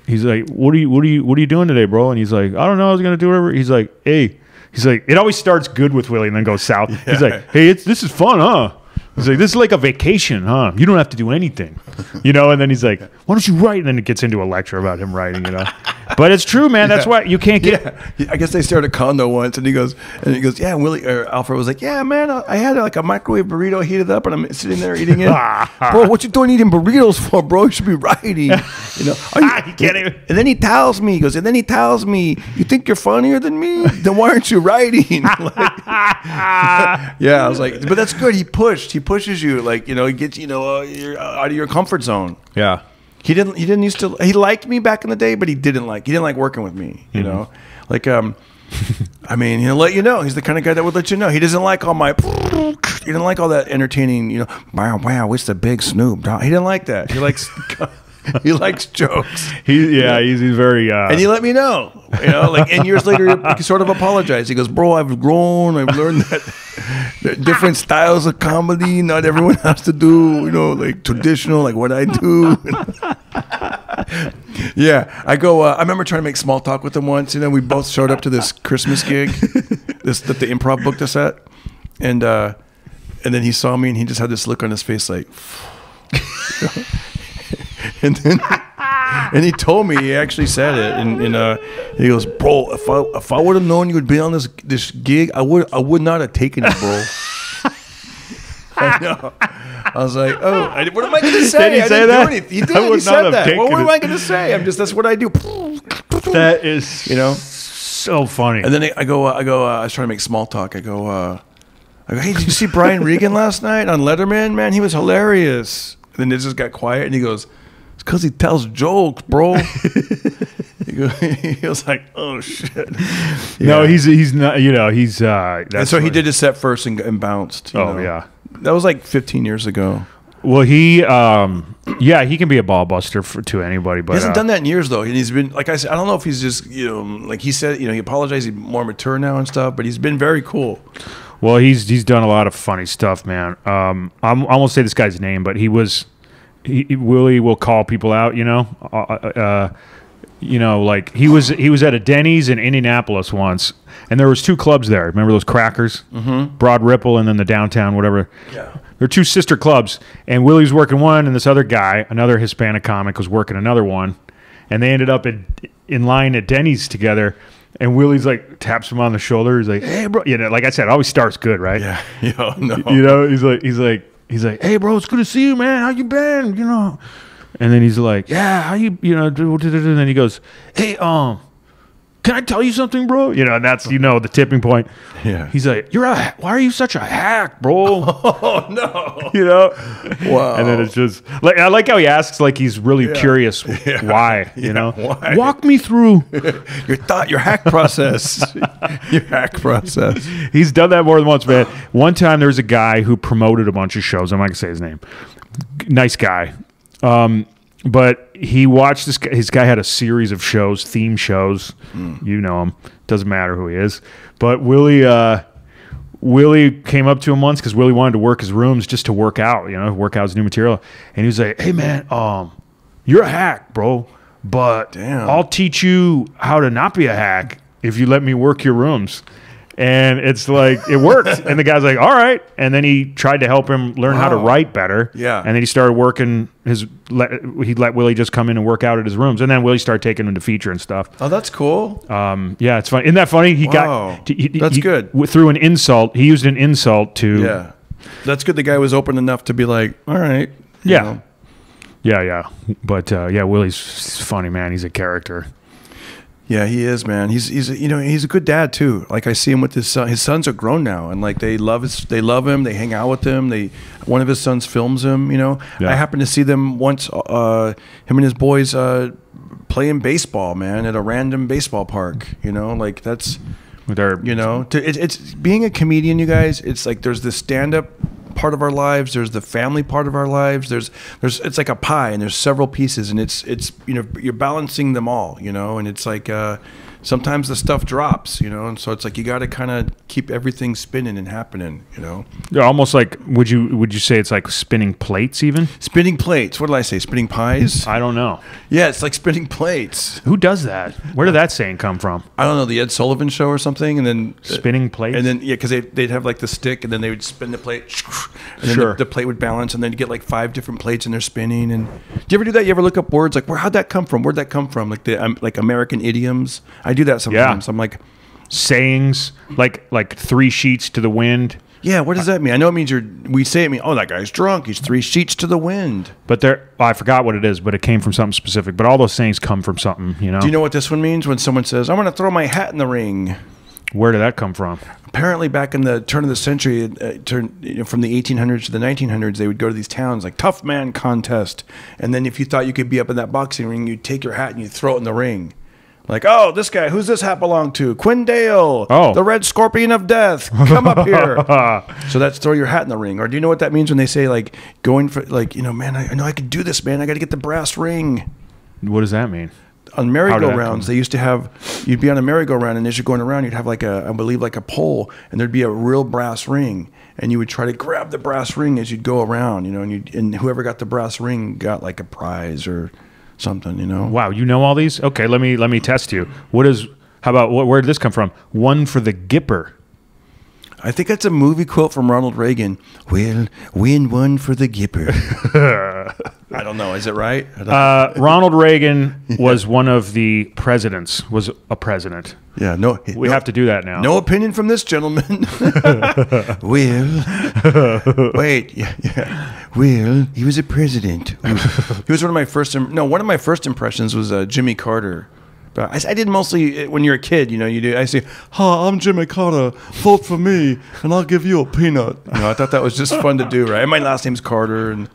what are you doing today, bro? And he's like, I don't know, I was gonna do whatever. He's like, hey, it always starts good with Willie and then goes south. Yeah. He's like, hey, this is fun, huh? He's like, this is like a vacation, huh? You don't have to do anything, you know. And then he's like, why don't you write? And then it gets into a lecture about him writing, you know. But it's true, man. That's why you can't get. Yeah. I guess they started a condo once, and he goes, yeah. And Willie or Alfred was like, yeah, man, I had like a microwave burrito heated up, and I'm sitting there eating it. Bro, what you doing eating burritos for, bro? You should be writing, you know. He can't even. And then he tells me, you think you're funnier than me? Then why aren't you writing? Like, yeah, I was like, but that's good. He pushes you, like, you know, he gets, you know, you're out of your comfort zone. Yeah. He didn't used to. He liked me back in the day, but he didn't like working with me. You know, like I mean, he'll let you know. He's the kind of guy that would let you know. He doesn't like all my. He didn't like all that entertaining. You know, wow, it's the big Snoop Dogg. He didn't like that. He likes. He likes jokes. He's very. And he let me know. You know, like, and years later, he sort of apologized. He goes, "Bro, I've grown. I've learned that different styles of comedy. Not everyone has to do, you know, like traditional, like what I do." Yeah, I go. I remember trying to make small talk with him once. You know, we both showed up to this Christmas gig, that the Improv booked us at, and then he saw me and he just had this look on his face, like. And then, and he told me, he actually said it, and he goes, "Bro, if I would have known you would be on this gig, I would not have taken it, bro." I know. I was like, "Oh, what am I going to say?" Did he say that? He did. He said that. Well, what am I going to say? That's what I do. That is, you know, so funny. And then I was trying to make small talk. I go, "Hey, did you see Brian Regan last night on Letterman? Man, he was hilarious." And then it just got quiet, and he goes, "It's because he tells jokes, bro." He was like, "Oh shit." Yeah. No, he's not. You know, he's. That's and so he did his set first and bounced. You know? Yeah, that was like 15 years ago. Well, he can be a ball buster to anybody, but he hasn't done that in years though. And he's been, like I said, I don't know if he's just, you know, like he said, you know, he apologized, he's more mature now and stuff, but he's been very cool. Well, he's done a lot of funny stuff, man. I won't say this guy's name, but Willie will call people out, you know. You know, like he was at a Denny's in Indianapolis once, and there was two clubs there. Remember those Crackers? Mm-hmm. Broad Ripple and then the downtown, whatever. Yeah. There were two sister clubs, and Willie's working one, and this other guy, another Hispanic comic, was working another one, and they ended up in line at Denny's together. And Willie's like taps him on the shoulder. He's like, "Hey, bro," you know, like I said, it always starts good, right? Yeah. Yo, no. You know, he's like, "Hey, bro, it's good to see you, man. How you been? You know." And then he's like, "Yeah, how you know?" And then he goes, "Hey, can I tell you something, bro?" You know, and that's, you know, the tipping point. Yeah. He's like, why are you such a hack, bro? Oh no. You know? Wow. And then it's just like, I like how he asks like he's really curious why, you know? Why? Walk me through your hack process. Your hack process. He's done that more than once, man. One time there was a guy who promoted a bunch of shows. I'm not gonna say his name. Nice guy. But he watched this guy. His guy had a series of shows, theme shows. You know him. Doesn't matter who he is. But Willie came up to him once because Willie wanted to work his rooms just to work out, you know, work out his new material. And he was like, "Hey, man, you're a hack, bro. But I'll teach you how to not be a hack if you let me work your rooms." And it's like, it worked. And the guy's like, "All right." And then he tried to help him learn how to write better. Yeah. And then he started working he let Willie just come in and work out at his rooms. And then Willie started taking him to feature and stuff. Oh, that's cool. Yeah, it's funny. Isn't that funny? That's good. Through an insult, he used an insult to. Yeah. That's good. The guy was open enough to be like, "All right." Yeah. Know. Yeah. But Willie's funny, man. He's a character. Yeah, he is, man. He's you know, he's a good dad too. Like I see him with his son. His sons are grown now, and like they love him. They hang out with him. One of his sons films him. You know, I happened to see them once. Him and his boys playing baseball, man, at a random baseball park. You know, like that's you know, it's being a comedian. You guys, it's like there's this stand-up part of our lives, there's the family part of our lives, there's it's like a pie and there's several pieces, and it's you know, you're balancing them all, you know, and it's like sometimes the stuff drops, and so it's like you got to kind of keep everything spinning and happening, Yeah, almost like would you say it's like spinning plates even? Spinning plates. What did I say? Spinning pies? I don't know. Yeah, it's like spinning plates. Who does that? Where did that saying come from? I don't know, the Ed Sullivan Show or something, and then Spinning plates? and then because they'd have like the stick, and then they would spin the plate, and then Sure. the plate would balance, and then you get like 5 different plates, and they're spinning. And do you ever do that? You ever look up words like how'd that come from? Where'd that come from? Like the like American idioms. I do that sometimes. Yeah. I'm like, sayings like 3 sheets to the wind. yeah, what does that mean? I know it means we say it mean, oh, that guy's drunk. He's 3 sheets to the wind. But I forgot what it is, but it came from something specific. But all those sayings come from something, Do you know what this one means? When someone says, I'm going to throw my hat in the ring. Where did that come from? Apparently, back in the turn of the century, from the 1800s to the 1900s, they would go to these towns like tough man contest. And then if you thought you could be up in that boxing ring, you'd take your hat and you'd throw it in the ring. Like, oh, this guy, who's this hat belong to? Quinn Dale, the Red Scorpion of Death. Come up here. So that's throw your hat in the ring. Or do you know what that means when they say, like, going for, like, man, I know I could do this, man. I got to get the brass ring. What does that mean? On merry-go-rounds, they used to have, you'd be on a merry-go-round, and as you're going around, you'd have like I believe like a pole, and there'd be a real brass ring, and you would try to grab the brass ring as you'd go around, and whoever got the brass ring got like a prize or something, Wow, you know all these? Okay, let me test you. Where did this come from? One for the Gipper. I think that's a movie quote from Ronald Reagan. We'll win one for the Gipper. I don't know. Is it right? Ronald Reagan was one of the presidents, was a president. Yeah, no. We have to do that now. No opinion from this gentleman. Wait. Yeah. Well, he was a president. He was one of my first. One of my first impressions was Jimmy Carter. But I did mostly when you're a kid, you do. I say, "Hi, I'm Jimmy Carter. Vote for me, and I'll give you a peanut." I thought that was just fun to do, right? And my last name's Carter, and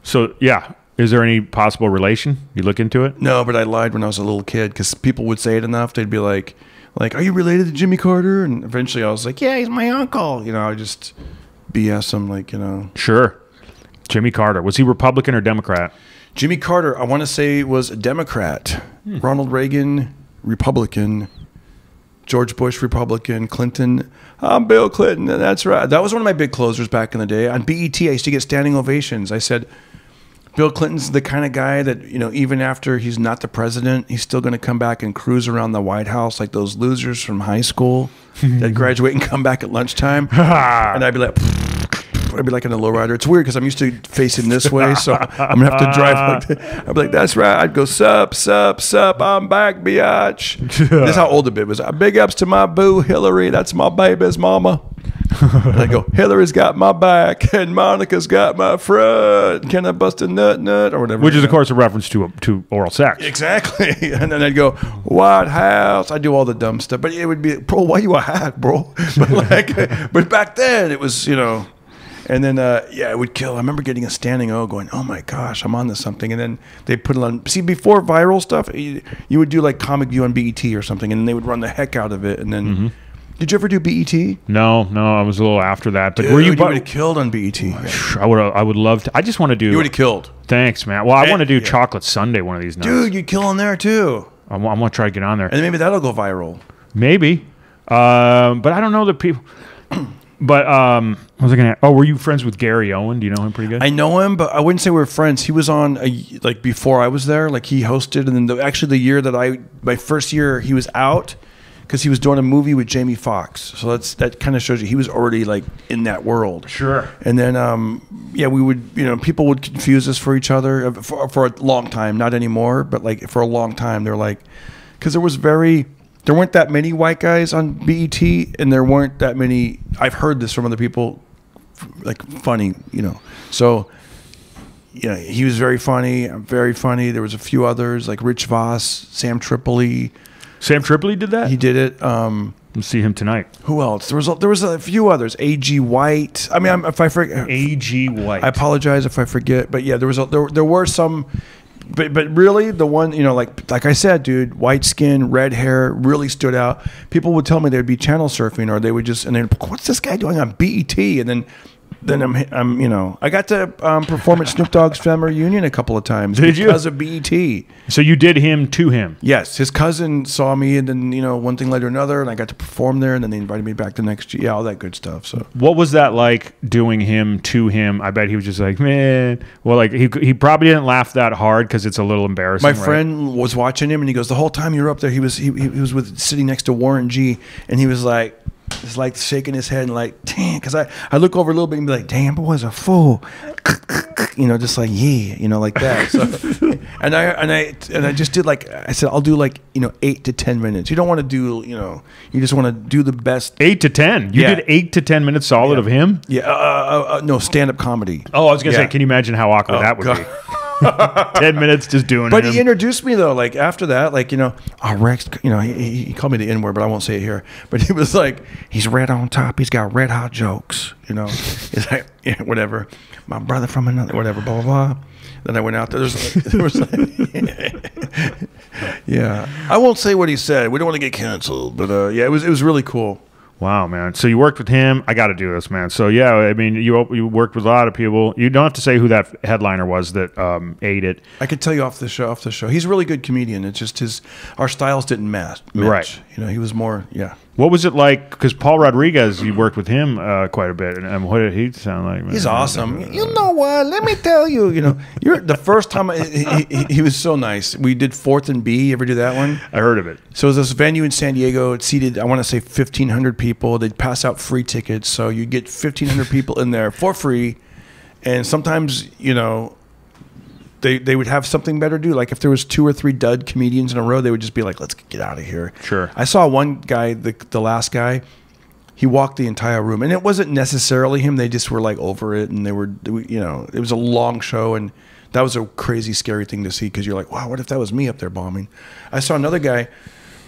So yeah, is there any possible relation? You look into it? No, but I lied when I was a little kid because people would say it enough. They'd be like, "Are you related to Jimmy Carter?" And eventually, I was like, "Yeah, he's my uncle." I just BS him, Sure. Jimmy Carter, was he Republican or Democrat? Jimmy Carter, I want to say, was a Democrat. Ronald Reagan, Republican. George Bush, Republican. Clinton, I'm Bill Clinton. That's right. That was one of my big closers back in the day. On BET, I used to get standing ovations. I said, Bill Clinton's the kind of guy that, even after he's not the president, he's still going to come back and cruise around the White House like those losers from high school that graduate and come back at lunchtime. And I'd be like in a lowrider. It's weird because I'm used to facing this way, so I'm gonna have to drive like that. I'd be like, that's right. I'd go, sup, I'm back, biatch. This is how old the bit was. Big ups to my boo, Hillary. That's my baby's mama. And I go, Hillary's got my back, and Monica's got my front. Can I bust a nut, or whatever? Which is, of course, a reference to oral sex. Exactly. And then I'd go, White House. I do all the dumb stuff, but it would be, bro, why you a hat, bro? But back then it was, And then, it would kill. I remember getting a standing O going, oh my gosh, I'm on to something. And then they put it on. See, before viral stuff, you would do like Comic View on BET or something, and they would run the heck out of it. And then, did you ever do BET? No, I was a little after that. But Dude, were you? You would have killed on BET. I would love to. I just want to do. You would have killed. Thanks, man. Well, I want to do Chocolate Sunday one of these nights. Dude, you'd kill on there too. I'm going to try to get on there. And maybe that'll go viral. Maybe. But I don't know the people. But what was I going to? Oh, were you friends with Gary Owen? Do you know him pretty good? I know him, but I wouldn't say we're friends. He was on before I was there. Like he hosted, and then actually the year that my first year, he was out because he was doing a movie with Jamie Foxx. So that kind of shows you he was already like in that world. Sure. And then we would people would confuse us for each other for a long time. Not anymore, but like for a long time they're like, because there weren't that many white guys on BET, and there weren't that many. I've heard this from other people, like funny, So, he was very funny. I'm very funny. There was a few others like Rich Voss, Sam Tripoli. Sam Tripoli did that? He did it. We'll see him tonight. Who else? There was a few others. A.G. White. I mean, if I forget, A.G. White. I apologize if I forget, but yeah, there were some. But really, the one, like I said, dude, white skin, red hair really stood out. People would tell me they'd be channel surfing, or they would just, and then, what's this guy doing on BET? And then then I'm you know, I got to perform at Snoop Dogg's family reunion a couple of times because of BET. So you did him to him? Yes, his cousin saw me, and then you know, one thing led to another, and I got to perform there, and then they invited me back the next year. Yeah, all that good stuff. So what was that like doing him to him? I bet he was just like, man. Well, like he probably didn't laugh that hard because it's a little embarrassing. My friend was watching him, and he goes, the whole time you were up there, he was sitting next to Warren G, and he was like. It's like shaking his head and like, damn, because I look over a little bit and be like, damn, boy's a fool, you know, just like yeah, you know, like that. So, and I just did like I said, I'll do like 8 to 10 minutes. You don't want to do you just want to do the best. 8 to 10. You did 8 to 10 minutes solid of him. Yeah, no stand-up comedy. Oh, I was gonna say, can you imagine how awkward that would be? 10 minutes just doing it. But he introduced me though, like after that, like Rex, he called me the N-word, but I won't say it here. But he was like, he's red on top, he's got red hot jokes, He's like, whatever, my brother from another, whatever, blah blah blah. Then I went out there. There was like, yeah. I won't say what he said. We don't want to get canceled, but yeah, it was really cool. Wow, man. So you worked with him. I got to do this, man. So, yeah, I mean, you worked with a lot of people. You don't have to say who that headliner was that ate it. I could tell you off the show. He's a really good comedian. It's just our styles didn't match. Right. He was more, yeah. What was it like? Because Paul Rodriguez, you worked with him quite a bit. And what did he sound like? Man? He's awesome. You know what? Let me tell you. You're the first time he was so nice. We did 4th and B. You ever do that one? I heard of it. So it was this venue in San Diego. It seated, I want to say, 1,500 people. They'd pass out free tickets, so you get 1,500 people in there for free. And sometimes, They would have something better to do. Like if there was 2 or 3 dud comedians in a row, they would just be like, let's get out of here. Sure. I saw one guy, the last guy, he walked the entire room. And it wasn't necessarily him. They just were like over it. And they were, it was a long show. And that was a crazy, scary thing to see because you're like, wow, what if that was me up there bombing? I saw another guy.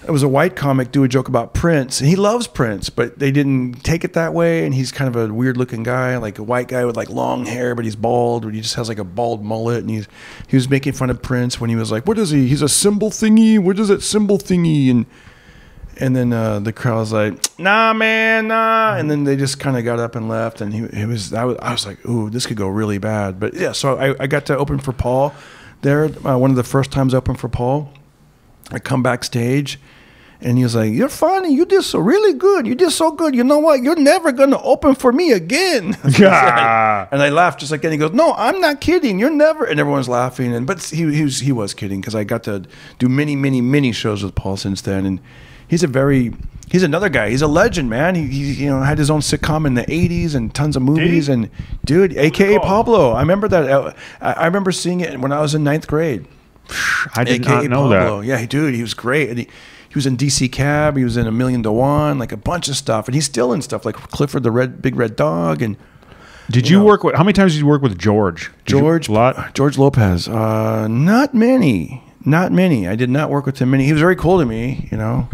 It was a white comic do a joke about Prince, and he loves Prince, but they didn't take it that way. And he's kind of a weird looking guy, like a white guy with like long hair, but he's bald, but he just has like a bald mullet. And he was making fun of Prince when he was like, what is he? He's a symbol thingy. What is that symbol thingy? And then the crowd was like, nah, man, nah. And then they just kind of got up and left. And I was like, ooh, this could go really bad. But yeah, so I got to open for Paul there. One of the first times I opened for Paul. I come backstage. And he was like, you're funny. You did so really good. You did so good. You know what? You're never going to open for me again. Yeah. And I laughed just like that. He goes, no, I'm not kidding. You're never. And everyone's laughing. But he was kidding because I got to do many, many, many shows with Paul since then. And he's another guy. He's a legend, man. He had his own sitcom in the 80s and tons of movies. And dude, a.k.a. Pablo. I remember that. I remember seeing it when I was in 9th grade. I did not know Pablo. that. Yeah, dude, he was great. And he was in DC Cab. He was in A Million to One, like a bunch of stuff. And he's still in stuff like Clifford the Big Red Dog. And did you work with? How many times did you work with George? George Lopez. Not many. Not many. I did not work with him many. He was very cool to me,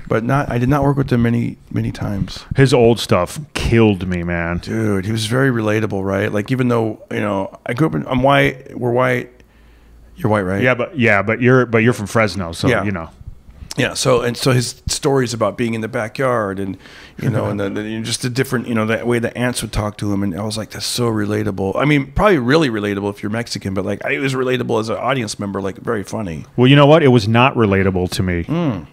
but I did not work with him many times. His old stuff killed me, man. Dude, he was very relatable, right? Like even though I grew up I'm white. We're white. You're white, right? Yeah, but you're from Fresno, so Yeah, so his stories about being in the backyard and and just the different that way the ants would talk to him, and I was like, that's so relatable. I mean, probably really relatable if you're Mexican, but like it was relatable as an audience member, like very funny. Well, you know what? It was not relatable to me,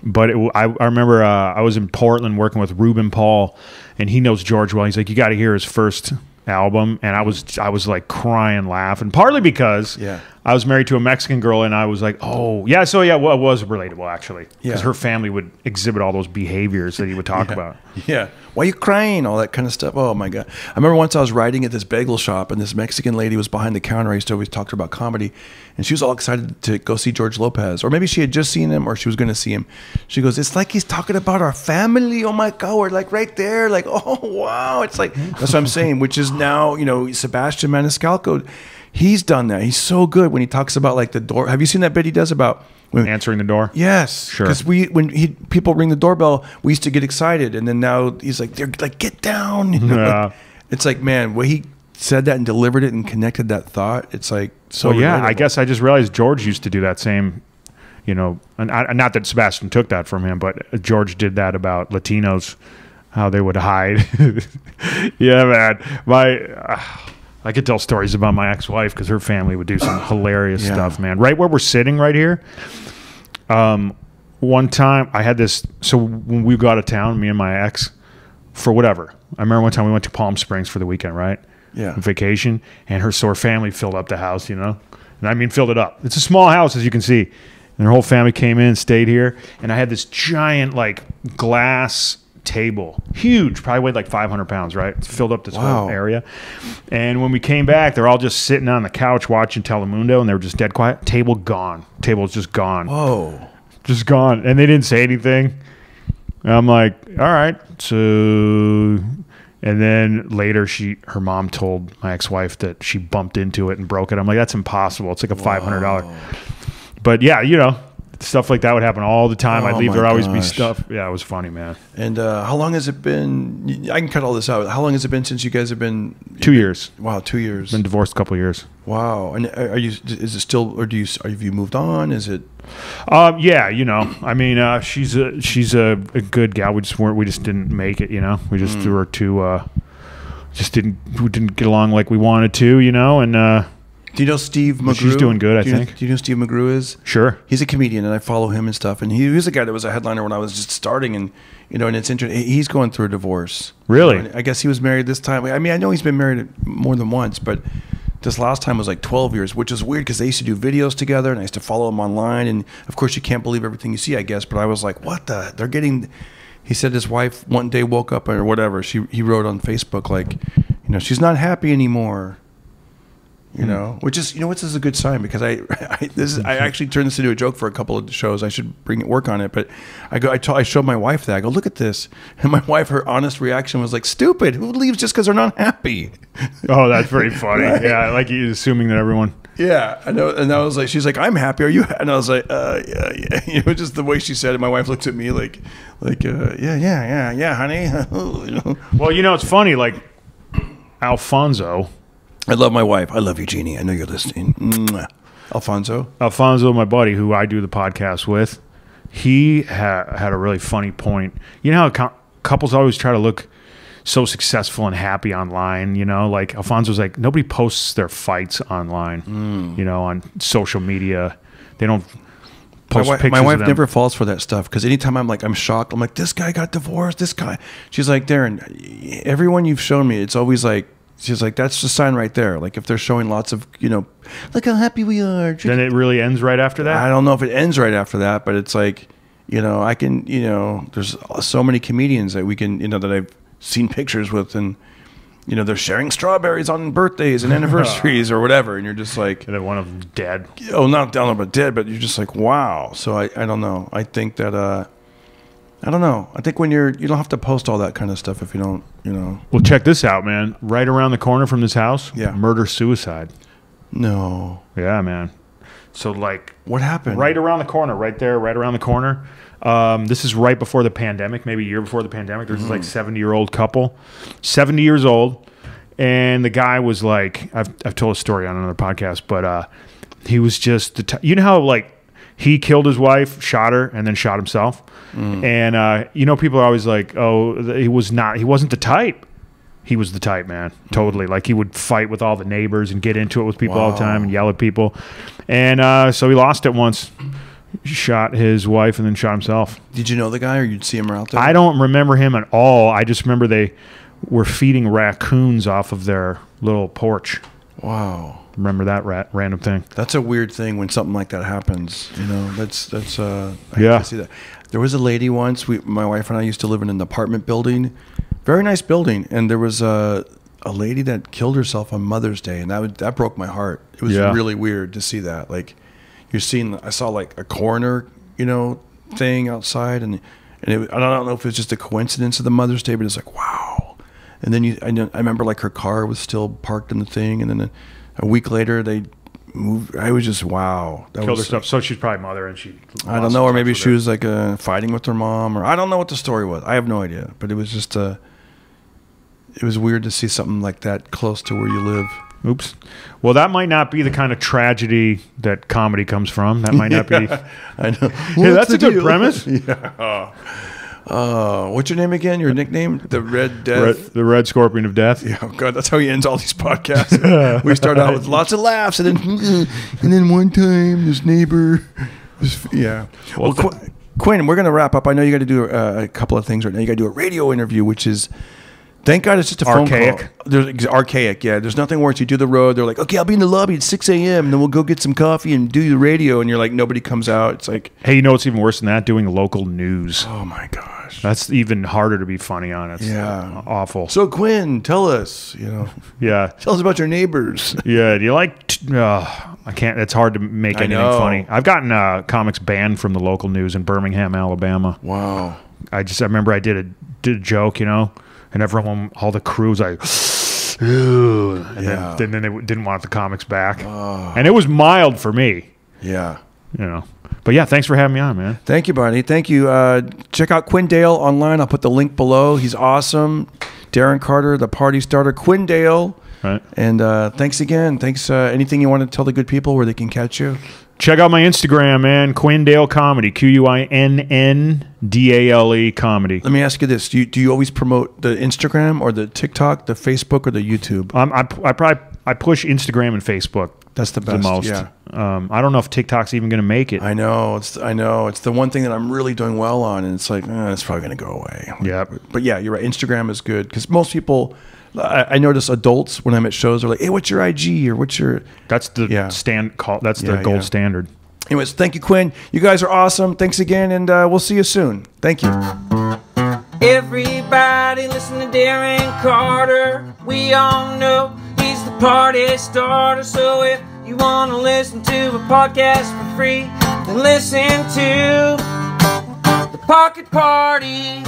but I remember I was in Portland working with Ruben Paul, and he knows George well. He's like, you got to hear his first album, and I was like crying, laughing, partly because I was married to a Mexican girl, and I was like, oh yeah, so yeah, well, it was relatable actually, because her family would exhibit all those behaviors that he would talk about. Yeah, why are you crying? All that kind of stuff. Oh my god! I remember once I was writing at this bagel shop, and this Mexican lady was behind the counter. I used to always talk to her about comedy, and she was all excited to go see George Lopez, or maybe she had just seen him, or she was going to see him. She goes, "It's like he's talking about our family. Oh my god, we're like right there. Like, oh wow, it's like that's what I'm saying." Which is now, Sebastian Maniscalco. He's done that. He's so good when he talks about like the door. Have you seen that bit he does about answering the door? Yes, sure. Because people ring the doorbell, we used to get excited, and then now he's like, they're like, get down. Yeah. It's like, man, when he said that and delivered it and connected that thought, it's like so. Well, yeah, relatable. I guess I just realized George used to do that same. And not that Sebastian took that from him, but George did that about Latinos, how they would hide. Yeah, man. I could tell stories about my ex-wife because her family would do some hilarious Yeah. stuff, man. Right where we're sitting right here. One time I had this. So when we got out of town, me and my ex, for whatever. I remember one time we went to Palm Springs for the weekend, right? Yeah. Vacation, and her sore family filled up the house, and I mean filled it up. It's a small house, as you can see, and her whole family came in, stayed here, and I had this giant like glass table, huge, probably weighed like 500 pounds, right? It's filled up this whole area. And when we came back, they're all just sitting on the couch watching Telemundo, and they were just dead quiet. Table gone. Table's just gone. Whoa. Just gone. And they didn't say anything. And I'm like, all right. So, and then later her mom told my ex-wife that she bumped into it and broke it. I'm like, that's impossible. It's like a $500. But yeah, stuff like that would happen all the time. I'd leave. There'd always be stuff. Yeah, it was funny, man. And how long has it been? I can cut all this out. How long has it been since you guys have been? 2 years. Wow, 2 years. Been divorced a couple of years. Wow. And is it still, or have you moved on? Is it? Yeah, I mean, she's a good gal. We just didn't make it, We just were too, we didn't get along like we wanted to, and, do you know Steve McGrew? She's doing good, I think. Do you know who Steve McGrew is? Sure. He's a comedian, and I follow him and stuff. And he was a guy that was a headliner when I was just starting, and and it's interesting. He's going through a divorce. Really? I guess he was married this time. I mean, I know he's been married more than once, but this last time was like 12 years, which is weird because they used to do videos together, and I used to follow him online. And of course, you can't believe everything you see, I guess. But I was like, what the? They're getting. He said his wife one day woke up or whatever. He wrote on Facebook like, she's not happy anymore. Which is, which is a good sign because I actually turned this into a joke for a couple of shows. I should work on it, but I showed my wife that. I go, look at this, and my wife, her honest reaction was like, stupid. Who leaves just because they're not happy? Oh, that's pretty funny. Right? Yeah, like you assuming that everyone. Yeah, I know. And I was like, she's like, I'm happy. Are you? And I was like, yeah. Just the way she said it. My wife looked at me like, yeah, honey. Well, it's funny. Like Alfonso. I love my wife. I love you, Jeannie. I know you're listening. Mwah. Alfonso, my buddy, who I do the podcast with, he had a really funny point. You know how couples always try to look so successful and happy online, like Alfonso's like, nobody posts their fights online, on social media. They don't post pictures my wife of them. never falls for that stuff because anytime I'm shocked, I'm like, this guy got divorced, this guy. She's like, Darren, everyone you've shown me, it's always like, she's like, that's the sign right there. Like if they're showing lots of, look how happy we are. Then it really ends right after that? I don't know if it ends right after that, but it's like, I can, there's so many comedians that we can, that I've seen pictures with, and, they're sharing strawberries on birthdays and anniversaries or whatever. And you're just like. And then one of them dead. Oh, not down but dead, but you're just like, wow. So I don't know. I think that, I don't know. I think when you don't have to post all that kind of stuff if you don't, Well, check this out, man. Right around the corner from this house, Yeah. murder-suicide. No. Yeah, man. So, like... What happened? Right around the corner, right there, right around the corner. This is right before the pandemic, maybe a year before the pandemic. There's this, like, 70-year-old couple. 70 years old. And the guy was, like... I've told a story on another podcast, but he was just... you know how, like, he killed his wife, shot her, and then shot himself? And, people are always like, oh, he wasn't the type. He was the type, man. Totally. Like he would fight with all the neighbors and get into it with people all the time and yell at people. And so he lost it once. Shot his wife and then shot himself. Did you know the guy or you'd see him out there? I don't remember him at all. I just remember they were feeding raccoons off of their little porch. Wow. Remember that random thing? That's a weird thing when something like that happens. That's I yeah. hate to see that. There was a lady once. My wife and I used to live in an apartment building, very nice building, and there was a lady that killed herself on Mother's Day, and that broke my heart. It was really weird to see that. Like I saw like a coroner, thing outside, and I don't know if it was just a coincidence of the Mother's Day, but it's like wow. And then I remember like her car was still parked in the thing, and then a week later they moved. I was just wow. Killed herself. So she's probably mother, and she. I don't know, or maybe she was like fighting with her mom, or I don't know what the story was. I have no idea, but it was just it was weird to see something like that close to where you live. Oops. Well, that might not be the kind of tragedy that comedy comes from. That might not be. I know. Yeah, that's a good premise. Yeah. What's your name again? Your nickname? The Red Death. The Red Scorpion of Death. Yeah, oh God, that's how he ends all these podcasts. We start out with lots of laughs, and then one time this neighbor, yeah. Well, Quinn, we're gonna wrap up. I know you got to do a couple of things right now. You got to do a radio interview, which is. Thank God it's just a phone call. There's archaic, yeah. There's nothing worse. You do the road. They're like, okay, I'll be in the lobby at 6 a.m. and then we'll go get some coffee and do the radio. And you're like, nobody comes out. It's like, hey, you know what's even worse than that? Doing local news. Oh my gosh, that's even harder to be funny on. It's awful. So Quinn, tell us, yeah, tell us about your neighbors. Yeah, do you like? I can't. It's hard to make anything funny. I've gotten comics banned from the local news in Birmingham, Alabama. Wow. I remember I did a joke, and everyone, all the crew was like, ew. And then they didn't want the comics back. And it was mild for me. Yeah. But yeah, thanks for having me on, man. Thank you, buddy. Thank you. Check out Quinn Dale online. I'll put the link below. He's awesome. Darren Carter, the party starter. Quinn Dale. Right. And thanks again. Thanks. Anything you want to tell the good people where they can catch you? Check out my Instagram, man. Quinn Dale Comedy. QUINNDALE Comedy. Let me ask you this: Do you always promote the Instagram or the TikTok, the Facebook, or the YouTube? I push Instagram and Facebook. That's the best. The most. Yeah. I don't know if TikTok's even going to make it. I know. It's the one thing that I'm really doing well on, and it's like it's probably going to go away. Yeah. But yeah, you're right. Instagram is good because most people. I notice adults when I'm at shows are like, "Hey, what's your IG or what's your?" That's the That's the gold standard. Anyways, thank you, Quinn. You guys are awesome. Thanks again, and we'll see you soon. Thank you. Everybody listen to Darren Carter. We all know he's the party starter. So if you want to listen to a podcast for free, then listen to the Pocket Party.